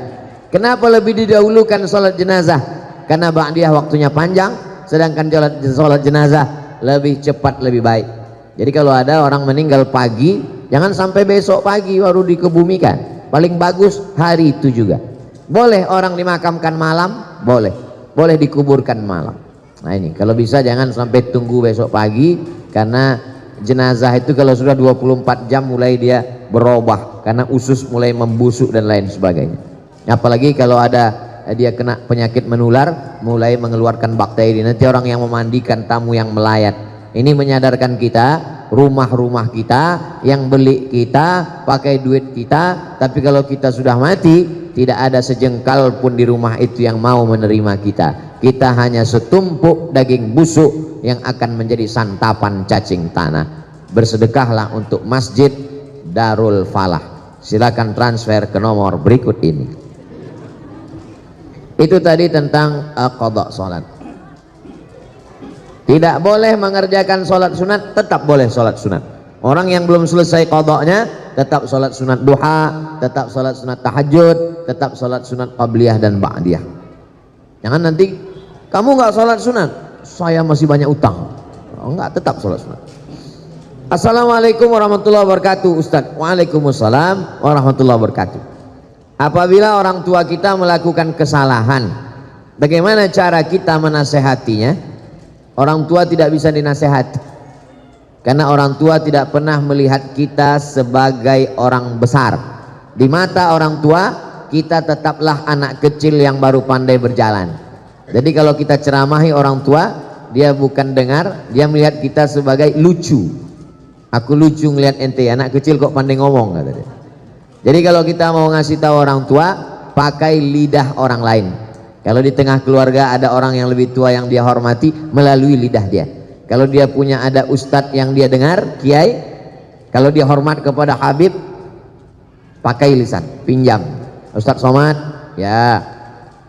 Kenapa lebih didahulukan sholat jenazah? Karena ba'diyah waktunya panjang, sedangkan sholat jenazah lebih cepat, lebih baik. Jadi kalau ada orang meninggal pagi, jangan sampai besok pagi baru dikebumikan. Paling bagus hari itu juga. Boleh orang dimakamkan malam, boleh. Boleh dikuburkan malam. Nah ini kalau bisa jangan sampai tunggu besok pagi, karena jenazah itu kalau sudah 24 jam mulai dia berubah karena usus mulai membusuk dan lain sebagainya. Apalagi kalau ada dia kena penyakit menular, mulai mengeluarkan bakteri. Nanti orang yang memandikan tamu yang melayat. Ini menyadarkan kita, rumah-rumah kita yang beli kita, pakai duit kita, tapi kalau kita sudah mati tidak ada sejengkal pun di rumah itu yang mau menerima kita. Kita hanya setumpuk daging busuk yang akan menjadi santapan cacing tanah. Bersedekahlah untuk Masjid Darul Falah. Silakan transfer ke nomor berikut ini. Itu tadi tentang qadha salat. Tidak boleh mengerjakan salat sunat, tetap boleh salat sunat. Orang yang belum selesai qadhanya tetap salat sunat duha, tetap salat sunat tahajud, tetap salat sunat qabliyah dan ba'diyah. Jangan nanti kamu nggak salat sunat, saya masih banyak utang. Enggak, tetap salat sunat. Assalamualaikum warahmatullahi wabarakatuh Ustaz. Waalaikumsalam warahmatullahi wabarakatuh. Apabila orang tua kita melakukan kesalahan, bagaimana cara kita menasehatinya? Orang tua tidak bisa dinasehati, karena orang tua tidak pernah melihat kita sebagai orang besar. Di mata orang tua kita tetaplah anak kecil yang baru pandai berjalan. Jadi kalau kita ceramahi orang tua, dia bukan dengar, dia melihat kita sebagai lucu. Aku lucu ngelihat ente, anak kecil kok pandai ngomong, kata dia. Jadi kalau kita mau ngasih tahu orang tua, pakai lidah orang lain. Kalau di tengah keluarga ada orang yang lebih tua yang dia hormati, melalui lidah dia. Kalau dia punya ada ustadz yang dia dengar, kiai, kalau dia hormat kepada Habib, pakai lisan, pinjam. Ustadz Somad, ya,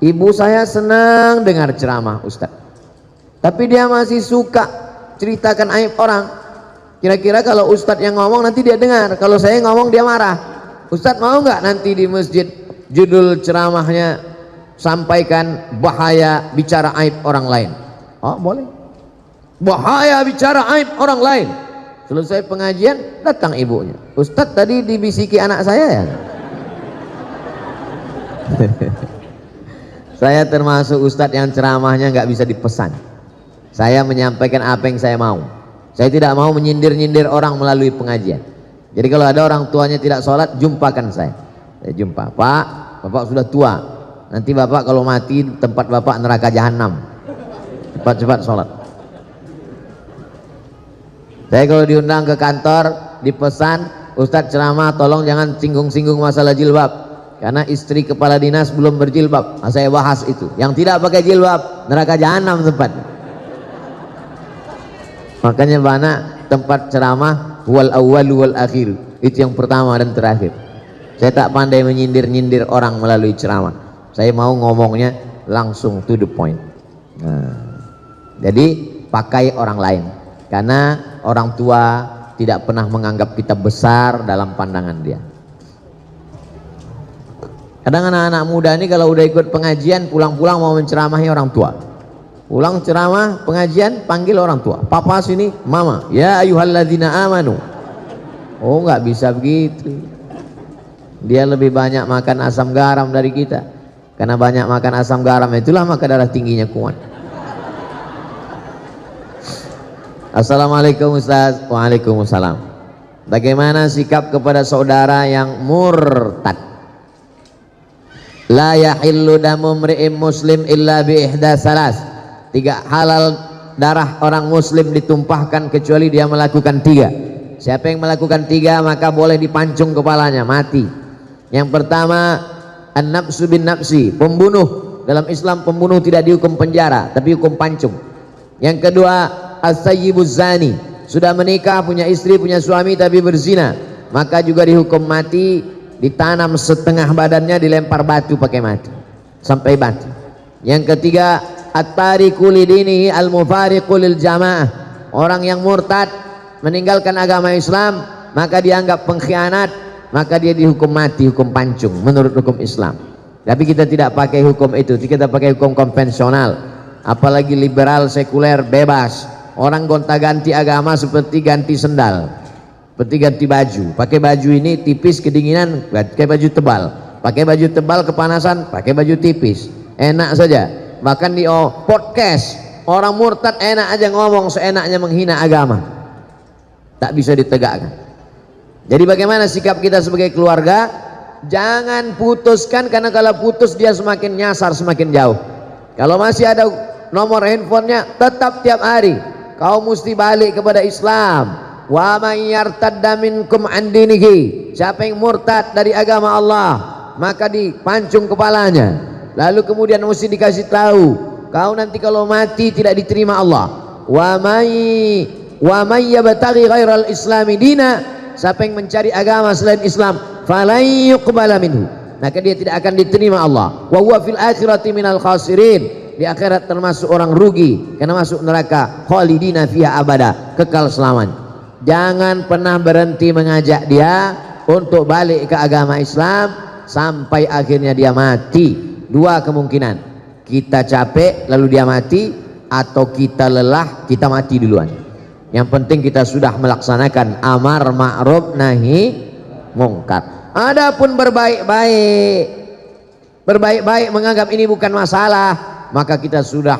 ibu saya senang dengar ceramah ustadz, tapi dia masih suka ceritakan aib orang. Kira-kira kalau ustadz yang ngomong nanti dia dengar, kalau saya ngomong dia marah. Ustadz mau nggak nanti di masjid judul ceramahnya sampaikan bahaya bicara aib orang lain? Oh boleh, bahaya bicara aib orang lain. Selesai pengajian datang ibunya, Ustadz tadi dibisiki anak saya ya. Saya termasuk ustadz yang ceramahnya nggak bisa dipesan. Saya menyampaikan apa yang saya mau. Saya tidak mau menyindir-nyindir orang melalui pengajian. Jadi kalau ada orang tuanya tidak sholat, jumpakan saya jumpa, Pak, bapak sudah tua, nanti bapak kalau mati tempat bapak neraka jahanam, cepat-cepat sholat. Saya kalau diundang ke kantor, dipesan, Ustadz ceramah tolong jangan singgung-singgung masalah jilbab, karena istri kepala dinas belum berjilbab. Nah, saya bahas itu, yang tidak pakai jilbab neraka jahanam tempat. Makanya banyak tempat ceramah wal awwal wal akhir, itu yang pertama dan terakhir. Saya tak pandai menyindir-nyindir orang melalui ceramah. Saya mau ngomongnya langsung to the point. Nah, jadi pakai orang lain, karena orang tua tidak pernah menganggap kita besar dalam pandangan dia. Kadang anak-anak muda ini kalau udah ikut pengajian, pulang-pulang mau menceramahi orang tua. Pulang ceramah pengajian, panggil orang tua, papa sini, mama, ya ayyuhalladzina amanu. Oh nggak bisa begitu. Dia lebih banyak makan asam garam dari kita, karena banyak makan asam garam itulah maka darah tingginya kuat. Assalamualaikum Ustaz. Waalaikumsalam. Bagaimana sikap kepada saudara yang murtad? La yahillu damu mri'im muslim illa bi ihda salas. Tidak halal darah orang muslim ditumpahkan kecuali dia melakukan 3. Siapa yang melakukan 3 maka boleh dipancung kepalanya, mati. Yang pertama, an-nafsu bin nafsi, pembunuh. Dalam Islam pembunuh tidak dihukum penjara tapi hukum pancung. Yang kedua, as-sayyibuz zani, sudah menikah, punya istri, punya suami tapi berzina, maka juga dihukum mati, ditanam setengah badannya, dilempar batu pakai mati sampai mati. Yang ketiga, at-tariku lidinihi al-mufariqu lil jamaah, orang yang murtad meninggalkan agama Islam maka dianggap pengkhianat, maka dia dihukum mati, hukum pancung menurut hukum Islam. Tapi kita tidak pakai hukum itu, kita pakai hukum konvensional. Apalagi liberal sekuler bebas, orang gonta-ganti agama seperti ganti sendal, seperti ganti baju. Pakai baju ini tipis kedinginan, pakai baju tebal. Pakai baju tebal kepanasan, pakai baju tipis. Enak saja. Bahkan di podcast orang murtad enak aja ngomong, seenaknya menghina agama, tak bisa ditegakkan. Jadi bagaimana sikap kita sebagai keluarga? Jangan putuskan, karena kalau putus dia semakin nyasar, semakin jauh. Kalau masih ada nomor handphonenya, tetap tiap hari kau mesti balik kepada Islam. Wa may yartadda minkum an dinihi, siapa yang murtad dari agama Allah maka dipancung kepalanya. Lalu kemudian mesti dikasih tahu, kau nanti kalau mati tidak diterima Allah. Wa may yabtaghi ghairal islami dina, siapa yang mencari agama selain Islam, falan yuqbala minhu, maka dia tidak akan diterima Allah. Wa huwa fil akhirati minal khasirin, di akhirat termasuk orang rugi karena masuk neraka, khalidina fiha abada, kekal selamanya. Jangan pernah berhenti mengajak dia untuk balik ke agama Islam sampai akhirnya dia mati. 2 kemungkinan, kita capek lalu dia mati, atau kita lelah kita mati duluan. Yang penting kita sudah melaksanakan amar ma'ruf nahi mungkar. Adapun berbaik-baik menganggap ini bukan masalah, maka kita sudah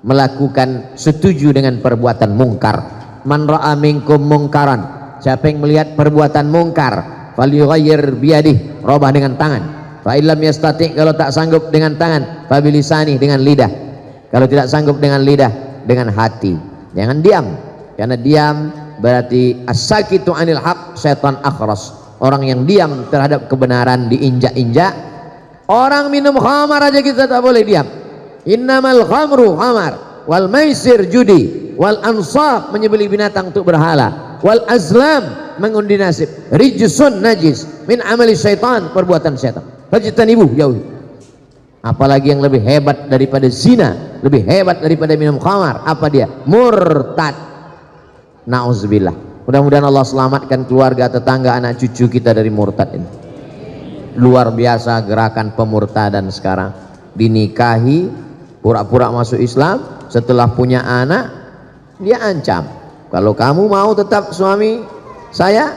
melakukan setuju dengan perbuatan mungkar. Man ra'a minkum mungkaran, siapa yang melihat perbuatan mungkar, falyughayyir biyadihi, rubah dengan tangan. Fa illam yastati', kalau tak sanggup dengan tangan, fa bilisani, dengan lidah. Kalau tidak sanggup dengan lidah, dengan hati, jangan diam, karena diam berarti as-sakitu anil haq syaitan akhras, orang yang diam terhadap kebenaran diinjak-injak. Orang minum khamar aja kita tak boleh diam. Innamal khamru khamar wal maisir judi wal ansab menyembelih binatang untuk berhala, wal azlam mengundi nasib, rijsun najis min amali syaitan, perbuatan syaitan. Fajtanibuh, jauhi. Apalagi yang lebih hebat daripada zina, lebih hebat daripada minum khamar, apa dia? Murtad. Nauzubillah. Mudah-mudahan Allah selamatkan keluarga, tetangga, anak cucu kita dari murtad ini. Luar biasa gerakan pemurtadan sekarang. Dinikahi, pura-pura masuk Islam, setelah punya anak dia ancam, kalau kamu mau tetap suami saya,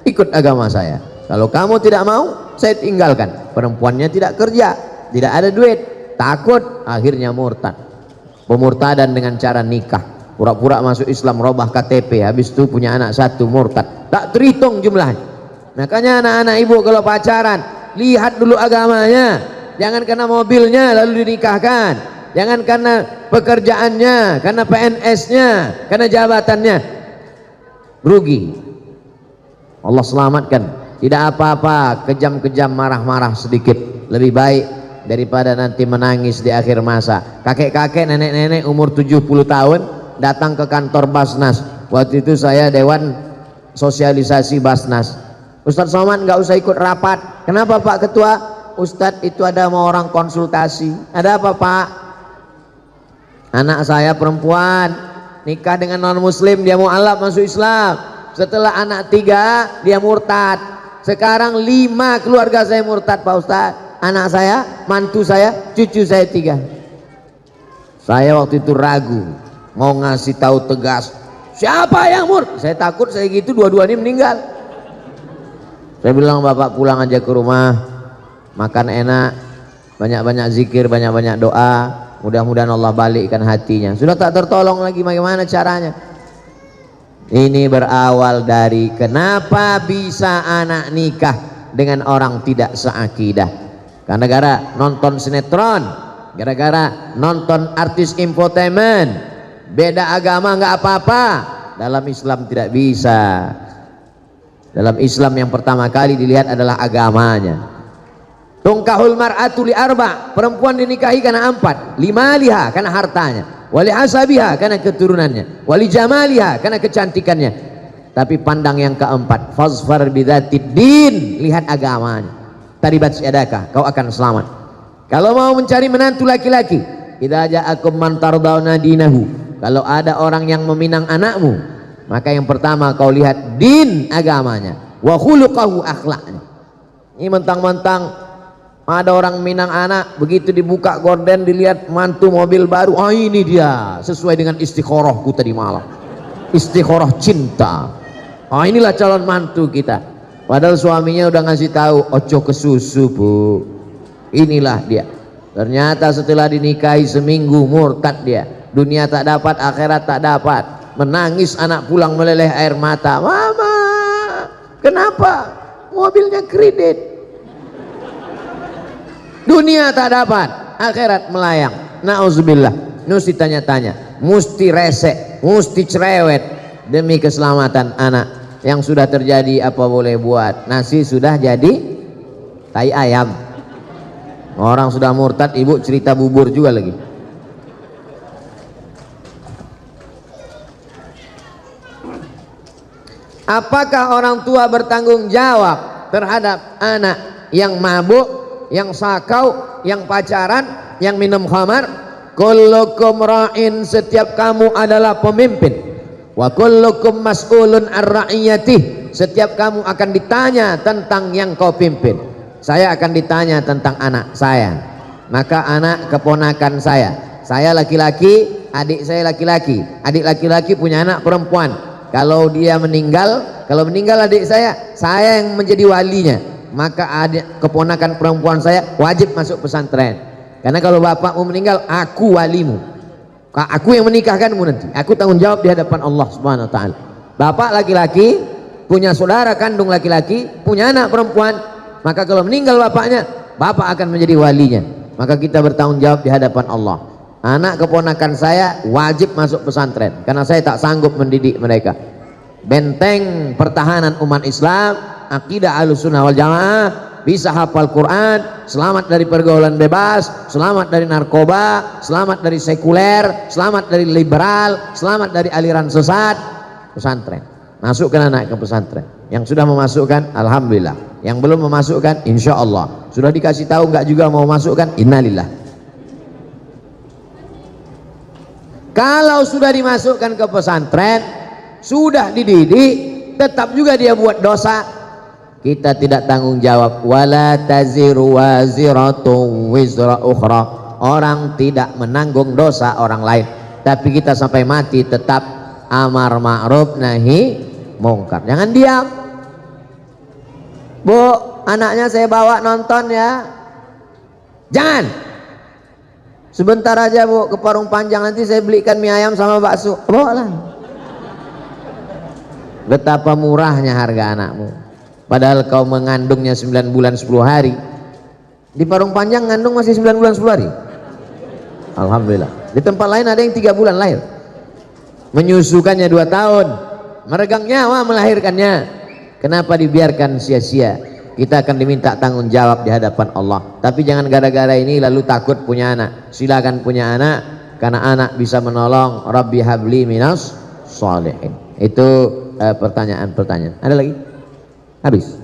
ikut agama saya. Kalau kamu tidak mau, saya tinggalkan. Perempuannya tidak kerja, tidak ada duit, takut, akhirnya murtad. Pemurtadan dengan cara nikah, pura-pura masuk Islam, robah KTP, habis itu punya anak satu, murtad, tak terhitung jumlahnya. Makanya anak-anak ibu kalau pacaran, lihat dulu agamanya, jangan karena mobilnya lalu dinikahkan, jangan karena pekerjaannya, karena PNS-nya, karena jabatannya, rugi. Allah selamatkan. Tidak apa-apa kejam-kejam, marah-marah sedikit, lebih baik daripada nanti menangis di akhir masa. Kakek-kakek, nenek-nenek umur 70 tahun datang ke kantor Basnas. Waktu itu saya dewan sosialisasi Basnas. Ustadz Somad nggak usah ikut rapat. Kenapa Pak Ketua? Ustadz itu ada mau orang konsultasi. Ada apa Pak? Anak saya perempuan nikah dengan non muslim, dia mau alaf masuk Islam. Setelah anak 3 dia murtad. Sekarang 5 keluarga saya murtad Pak Ustadz. Anak saya, mantu saya, cucu saya 3. Saya waktu itu ragu mau ngasih tahu tegas, siapa yang murtad? Saya takut saya gitu dua-duanya meninggal. Saya bilang bapak pulang aja ke rumah, makan enak, banyak-banyak zikir, banyak-banyak doa, mudah-mudahan Allah balikkan hatinya. Sudah tak tertolong lagi, bagaimana caranya? Ini berawal dari kenapa bisa anak nikah dengan orang tidak seakidah, karena gara nonton sinetron, gara-gara nonton artis infotainment. Beda agama nggak apa-apa, dalam Islam tidak bisa. Dalam Islam yang pertama kali dilihat adalah agamanya. Tungkahul mar'atu li arba', perempuan dinikahi karena 4. Limaliha karena hartanya, wali hasabiha karena keturunannya, wali jamaliha karena kecantikannya. Tapi pandang yang keempat, fazfar bidzatid din, lihat agamanya. Taribat yadaka, kau akan selamat. Kalau mau mencari menantu laki-laki, idza ja'akum man tardawna dinahu, kalau ada orang yang meminang anakmu, maka yang pertama kau lihat din, agamanya, wa khuluquhu, akhlaknya. Ini mentang-mentang ada orang minang anak, begitu dibuka gorden dilihat mantu mobil baru, ah ini dia sesuai dengan istikharahku tadi malam, istikharah cinta, ah inilah calon mantu kita. Padahal suaminya udah ngasih tahu, ojo ke susu bu, inilah dia. Ternyata setelah dinikahi seminggu murtad dia, dunia tak dapat, akhirat tak dapat, menangis anak pulang meleleh air mata. Mama, kenapa? Mobilnya kredit. Dunia tak dapat, akhirat melayang. Nauzubillah. Mesti tanya-tanya, mesti resek, mesti cerewet demi keselamatan anak. Yang sudah terjadi apa boleh buat, nasi sudah jadi tai ayam. Orang sudah murtad, ibu cerita bubur juga lagi. Apakah orang tua bertanggung jawab terhadap anak yang mabuk, yang sakau, yang pacaran, yang minum khamar? Kullukum ra'in, setiap kamu adalah pemimpin. Wa kullukum mas'ulun ar-ra'iyatih, setiap kamu akan ditanya tentang yang kau pimpin. Saya akan ditanya tentang anak saya. Maka anak keponakan saya laki-laki, adik saya laki-laki, adik laki-laki punya anak perempuan. Kalau dia meninggal, kalau meninggal adik saya yang menjadi walinya. Maka adik keponakan perempuan saya wajib masuk pesantren. Karena kalau bapakmu meninggal, aku walimu. Aku yang menikahkanmu nanti. Aku tanggung jawab di hadapan Allah Subhanahu wa taala. Bapak laki-laki punya saudara kandung laki-laki, punya anak perempuan, maka kalau meninggal bapaknya, bapak akan menjadi walinya. Maka kita bertanggung jawab di hadapan Allah. Anak keponakan saya wajib masuk pesantren karena saya tak sanggup mendidik mereka. Benteng pertahanan umat Islam, akidah Ahlussunnah wal Jamaah, bisa hafal Quran, selamat dari pergaulan bebas, selamat dari narkoba, selamat dari sekuler, selamat dari liberal, selamat dari aliran sesat. Pesantren, masukkan anak ke pesantren. Yang sudah memasukkan, alhamdulillah. Yang belum memasukkan, insya Allah. Sudah dikasih tahu nggak juga mau masukkan, innalillah. Kalau sudah dimasukkan ke pesantren, sudah dididik, tetap juga dia buat dosa, kita tidak tanggung jawab. Wala taziru waziratun wizra ukhra. Orang tidak menanggung dosa orang lain, tapi kita sampai mati tetap amar ma'ruf nahi mungkar. Jangan diam. Bu, anaknya saya bawa nonton ya. Jangan. Sebentar aja bu, ke Parung Panjang, nanti saya belikan mie ayam sama bakso. Bawa lah. Betapa murahnya harga anakmu, padahal kau mengandungnya 9 bulan 10 hari. Di Parung Panjang ngandung masih 9 bulan 10 hari, alhamdulillah. Di tempat lain ada yang 3 bulan lahir, menyusukannya 2 tahun, meregang nyawa melahirkannya. Kenapa dibiarkan sia-sia? Kita akan diminta tanggung jawab di hadapan Allah. Tapi jangan gara-gara ini lalu takut punya anak. Silakan punya anak, karena anak bisa menolong. Rabbi habli minas sholihin. Itu pertanyaan-pertanyaan. Ada lagi? Habis.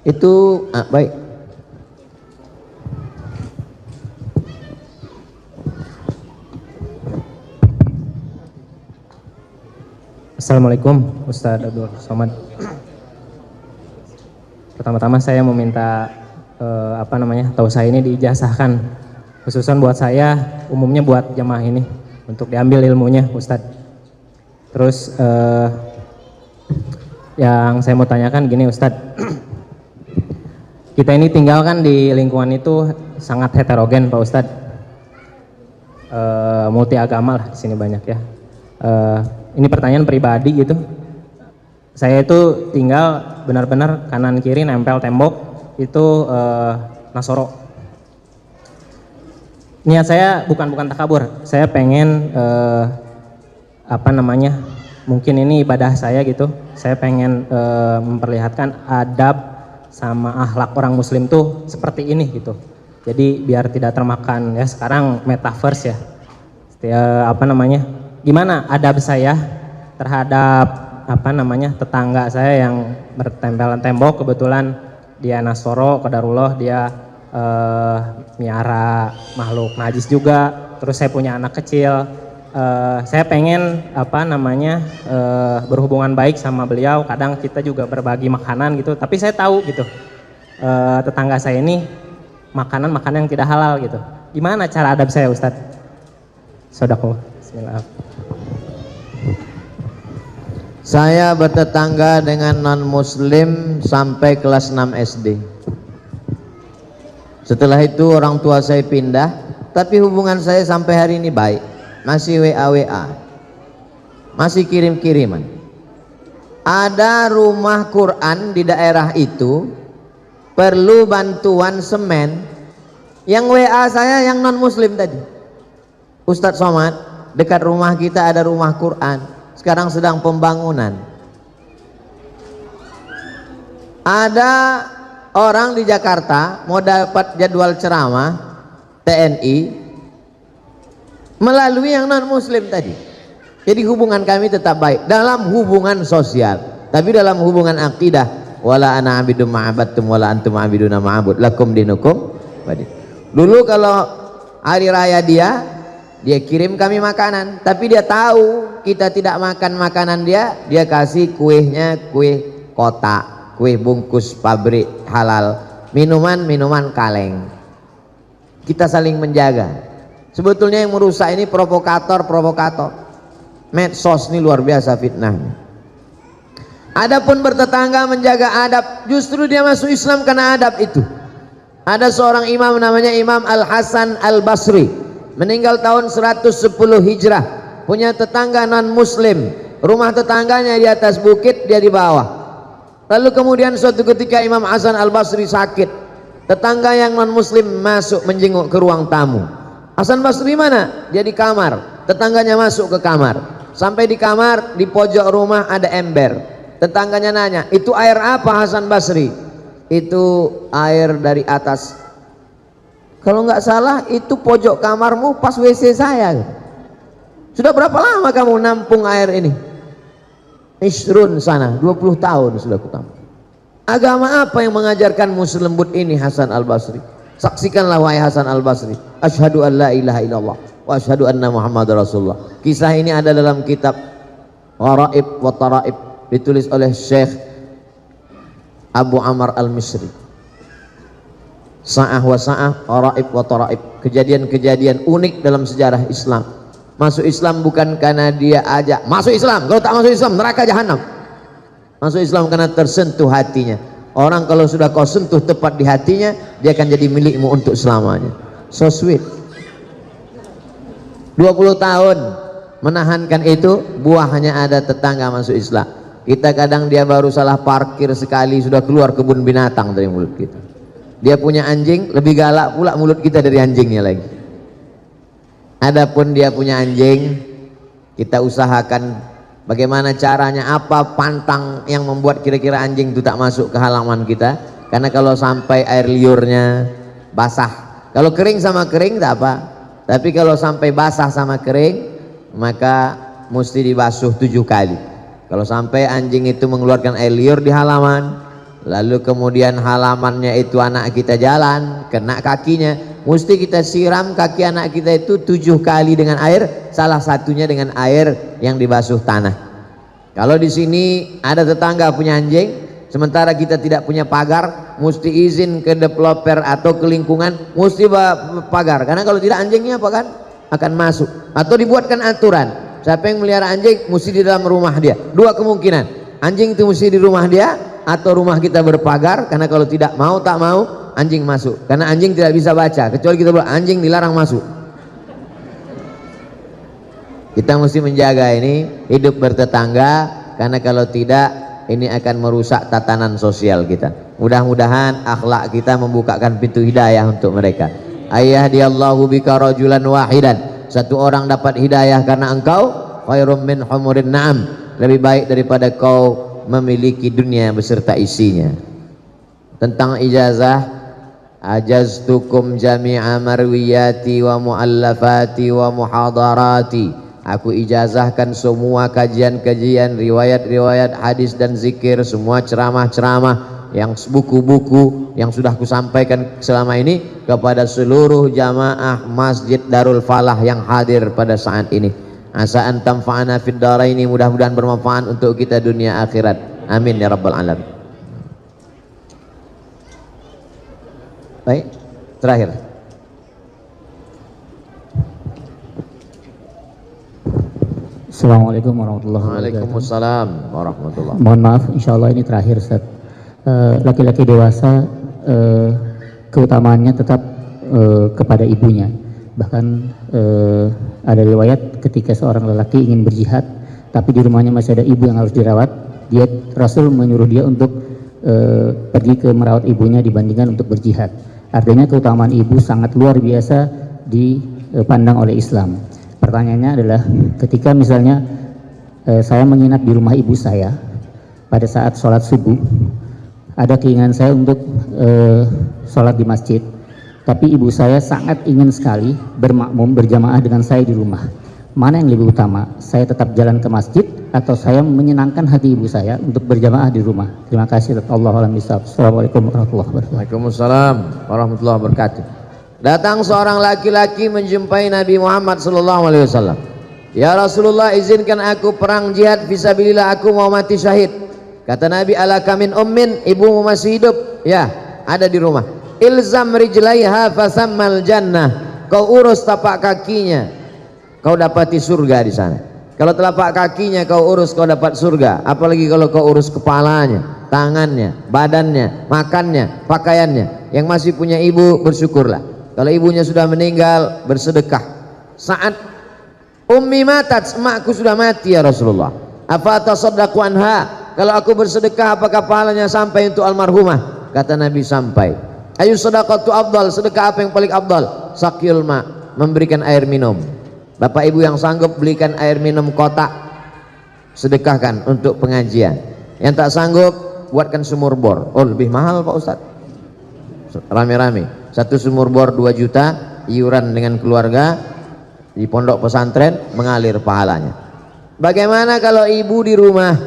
Itu baik.
Assalamualaikum Ustadz Abdul Somad. Pertama-tama saya meminta tausiah ini diijazahkan, khususan buat saya, umumnya buat jamaah ini, untuk diambil ilmunya Ustadz. Terus yang saya mau tanyakan gini Ustadz, kita ini tinggal kan di lingkungan itu sangat heterogen Pak Ustadz, multi agama lah di sini banyak ya. Ini pertanyaan pribadi gitu. Saya itu tinggal benar-benar kanan kiri nempel tembok itu Nasoro. Niat saya bukan takabur. Saya pengen mungkin ini ibadah saya gitu. Saya pengen memperlihatkan adab sama akhlak orang Muslim tuh seperti ini gitu. Jadi biar tidak termakan ya sekarang metaverse ya. Gimana adab saya terhadap tetangga saya yang bertempelan tembok, kebetulan dia Nasoro, qadarullah, dia miara makhluk najis juga. Terus saya punya anak kecil, saya pengen berhubungan baik sama beliau. Kadang kita juga berbagi makanan gitu, tapi saya tahu gitu tetangga saya ini makanan yang tidak halal gitu. Gimana cara adab saya Ustadz? Sodako. Bismillah.
Saya bertetangga dengan non-muslim sampai kelas 6 SD. Setelah itu orang tua saya pindah, tapi hubungan saya sampai hari ini baik. Masih WA, masih kirim-kiriman. Ada rumah Quran di daerah itu perlu bantuan semen. Yang WA saya yang non-muslim tadi, Ustadz Somad, dekat rumah kita ada rumah Quran, sekarang sedang pembangunan. Ada orang di Jakarta mau dapat jadwal ceramah TNI melalui yang non muslim tadi. Jadi hubungan kami tetap baik dalam hubungan sosial, tapi dalam hubungan akidah, wala ana abidum ma'abattum wala antum abiduna ma'abud lakum dinukum wadi. Dulu kalau hari raya dia kirim kami makanan, tapi dia tahu kita tidak makan makanan dia kasih kuehnya, kue kotak, kue bungkus pabrik halal, minuman kaleng. Kita saling menjaga. Sebetulnya yang merusak ini provokator. Medsos ini luar biasa fitnahnya. Adapun bertetangga menjaga adab, justru dia masuk Islam karena adab itu. Ada seorang imam namanya Imam Al-Hasan Al-Basri, meninggal tahun 110 Hijrah, punya tetangga non muslim. Rumah tetangganya di atas bukit, dia di bawah. Lalu kemudian suatu ketika Imam Hasan Al-Basri sakit. Tetangga yang non muslim masuk menjenguk ke ruang tamu. Hasan Basri mana? Dia di kamar, tetangganya masuk ke kamar. Sampai di kamar, di pojok rumah ada ember. Tetangganya nanya, itu air apa Hasan Basri? Itu air dari atas. Kalau nggak salah itu pojok kamarmu pas WC saya. Sudah berapa lama kamu nampung air ini? Isrun sana, 20 tahun sudah kutampung. Agama apa yang mengajarkanmu selembut ini Hasan Al-Basri? Saksikanlah wahai Hasan Al-Basri. Asyhadu an la ilaha illallah wa asyhadu anna Muhammad Rasulullah. Kisah ini ada dalam kitab Gharaib wa Taraib, ditulis oleh Syekh Abu Amr Al-Misri. Sa'ah wa sa'ah, Gharaib wa Taraib, kejadian-kejadian unik dalam sejarah Islam. Masuk Islam bukan karena dia ajak masuk Islam, kalau tak masuk Islam neraka jahanam. Masuk Islam karena tersentuh hatinya. Orang kalau sudah kau sentuh tepat di hatinya, dia akan jadi milikmu untuk selamanya. So sweet. 20 tahun menahankan itu, buahnya ada tetangga masuk Islam. Kita kadang dia baru salah parkir sekali sudah keluar kebun binatang dari mulut kita. Dia punya anjing, lebih galak pula mulut kita dari anjingnya lagi. Adapun dia punya anjing, kita usahakan bagaimana caranya, apa pantang yang membuat kira-kira anjing itu tak masuk ke halaman kita. Karena kalau sampai air liurnya basah, kalau kering sama kering tak apa, tapi kalau sampai basah sama kering maka mesti dibasuh 7 kali. Kalau sampai anjing itu mengeluarkan air liur di halaman, lalu kemudian halamannya itu anak kita jalan kena kakinya, mesti kita siram kaki anak kita itu 7 kali dengan air, salah satunya dengan air yang dibasuh tanah. Kalau di sini ada tetangga punya anjing, sementara kita tidak punya pagar, mesti izin ke developer atau ke lingkungan, mesti pagar, karena kalau tidak anjingnya apa kan akan masuk. Atau dibuatkan aturan, siapa yang melihara anjing mesti di dalam rumah dia. 2 kemungkinan, anjing itu mesti di rumah dia atau rumah kita berpagar, karena kalau tidak mau tak mau anjing masuk, karena anjing tidak bisa baca kecuali kita bilang anjing dilarang masuk. Kita mesti menjaga ini hidup bertetangga, karena kalau tidak ini akan merusak tatanan sosial kita. Mudah-mudahan akhlak kita membukakan pintu hidayah untuk mereka. Ayyahdiyallahu bika rajulan wahidan, satu orang dapat hidayah karena engkau, khairum min humurin na'am, lebih baik daripada kau memiliki dunia beserta isinya. Tentang ijazah, ajaztukum jami'a marwiyati wa muallafati wa muhadarati, aku ijazahkan semua kajian-kajian, riwayat-riwayat hadis dan zikir, semua ceramah-ceramah, yang buku-buku yang sudah kusampaikan selama ini kepada seluruh jamaah Masjid Darul Falah yang hadir pada saat ini. Asa an tanfa'ana fid dharaini, mudah-mudahan bermanfaat untuk kita dunia akhirat. Amin ya rabbal alamin. Baik, terakhir.
Assalamualaikum warahmatullahi wabarakatuh.
Waalaikumsalam warahmatullahi.
Mohon maaf, insya Allah ini terakhir Ustaz. Laki-laki dewasa keutamaannya tetap kepada ibunya. Bahkan ada riwayat ketika seorang lelaki ingin berjihad, tapi di rumahnya masih ada ibu yang harus dirawat, Rasul menyuruh dia untuk pergi ke merawat ibunya dibandingkan untuk berjihad. Artinya keutamaan ibu sangat luar biasa dipandang oleh Islam. Pertanyaannya adalah, ketika misalnya saya menginap di rumah ibu saya pada saat sholat subuh, ada keinginan saya untuk sholat di masjid, tapi ibu saya sangat ingin sekali bermakmum berjamaah dengan saya di rumah. Mana yang lebih utama? Saya tetap jalan ke masjid atau saya menyenangkan hati ibu saya untuk berjamaah di rumah? Terima kasih. Allahu a'lam bishawab. Assalamualaikum warahmatullahi wabarakatuh.
Waalaikumsalam warahmatullahi wabarakatuh. Datang seorang laki-laki menjumpai Nabi Muhammad SAW. Ya Rasulullah, izinkan aku perang jihad fisabilillah, aku mau mati syahid. Kata Nabi, alaka min ummin, ibumu masih hidup? Ya, ada di rumah. Ilzam rijlaiha fasammal jannah, kau urus tapak kakinya, kau dapati surga di sana. Kalau telapak kakinya kau urus, kau dapat surga. Apalagi kalau kau urus kepalanya, tangannya, badannya, makannya, pakaiannya. Yang masih punya ibu, bersyukurlah. Kalau ibunya sudah meninggal, bersedekah. Saat ummi matat, emakku sudah mati ya Rasulullah, apa tasaddaqu anha, kalau aku bersedekah apakah pahalanya sampai untuk almarhumah? Kata Nabi, sampai. Ayu sedekatu afdal, sedekah apa yang paling afdal? Sakil ma, memberikan air minum. Bapak ibu yang sanggup belikan air minum kotak, sedekahkan untuk pengajian. Yang tak sanggup buatkan sumur bor. Oh, lebih mahal Pak Ustadz. Rame-rame, satu sumur bor 2 juta, iuran dengan keluarga di pondok pesantren, mengalir pahalanya. Bagaimana kalau ibu di rumah,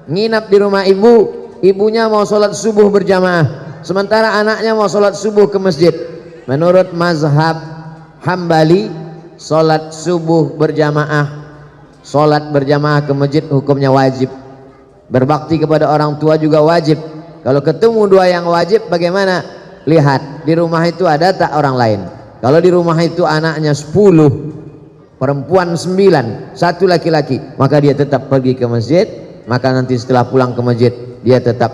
nginap di rumah ibu, ibunya mau sholat subuh berjamaah, sementara anaknya mau sholat subuh ke masjid. Menurut mazhab Hambali, sholat subuh berjamaah, sholat berjamaah ke masjid hukumnya wajib. Berbakti kepada orang tua juga wajib. Kalau ketemu dua yang wajib, bagaimana? Lihat di rumah itu ada tak orang lain. Kalau di rumah itu anaknya 10, perempuan 9, 1 laki-laki, maka dia tetap pergi ke masjid. Maka nanti setelah pulang ke masjid, dia tetap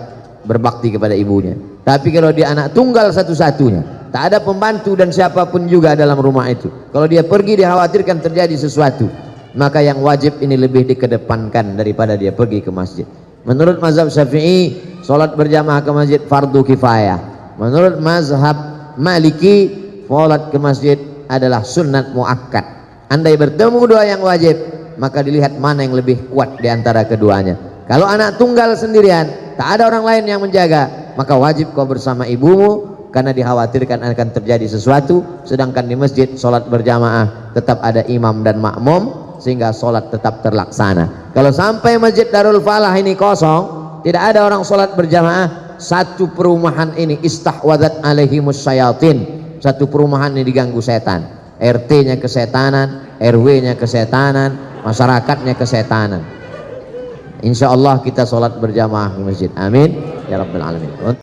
berbakti kepada ibunya. Tapi kalau dia anak tunggal satu-satunya, tak ada pembantu dan siapapun juga dalam rumah itu, kalau dia pergi dikhawatirkan terjadi sesuatu, maka yang wajib ini lebih dikedepankan daripada dia pergi ke masjid. Menurut mazhab Syafi'i, sholat berjamaah ke masjid fardu kifayah. Menurut mazhab Maliki, sholat ke masjid adalah sunnat muakkad. Andai bertemu dua yang wajib, maka dilihat mana yang lebih kuat di antara keduanya. Kalau anak tunggal sendirian, tak ada orang lain yang menjaga, maka wajib kau bersama ibumu, karena dikhawatirkan akan terjadi sesuatu. Sedangkan di masjid sholat berjamaah tetap ada imam dan makmum, sehingga sholat tetap terlaksana. Kalau sampai masjid Darul Falah ini kosong, tidak ada orang sholat berjamaah, satu perumahan ini istahwadat alaihimus syayatin, satu perumahan ini diganggu setan. RT-nya kesetanan, RW-nya kesetanan, masyarakatnya kesetanan. Insya Allah kita sholat berjamaah di masjid. Amin ya rabbal alamin.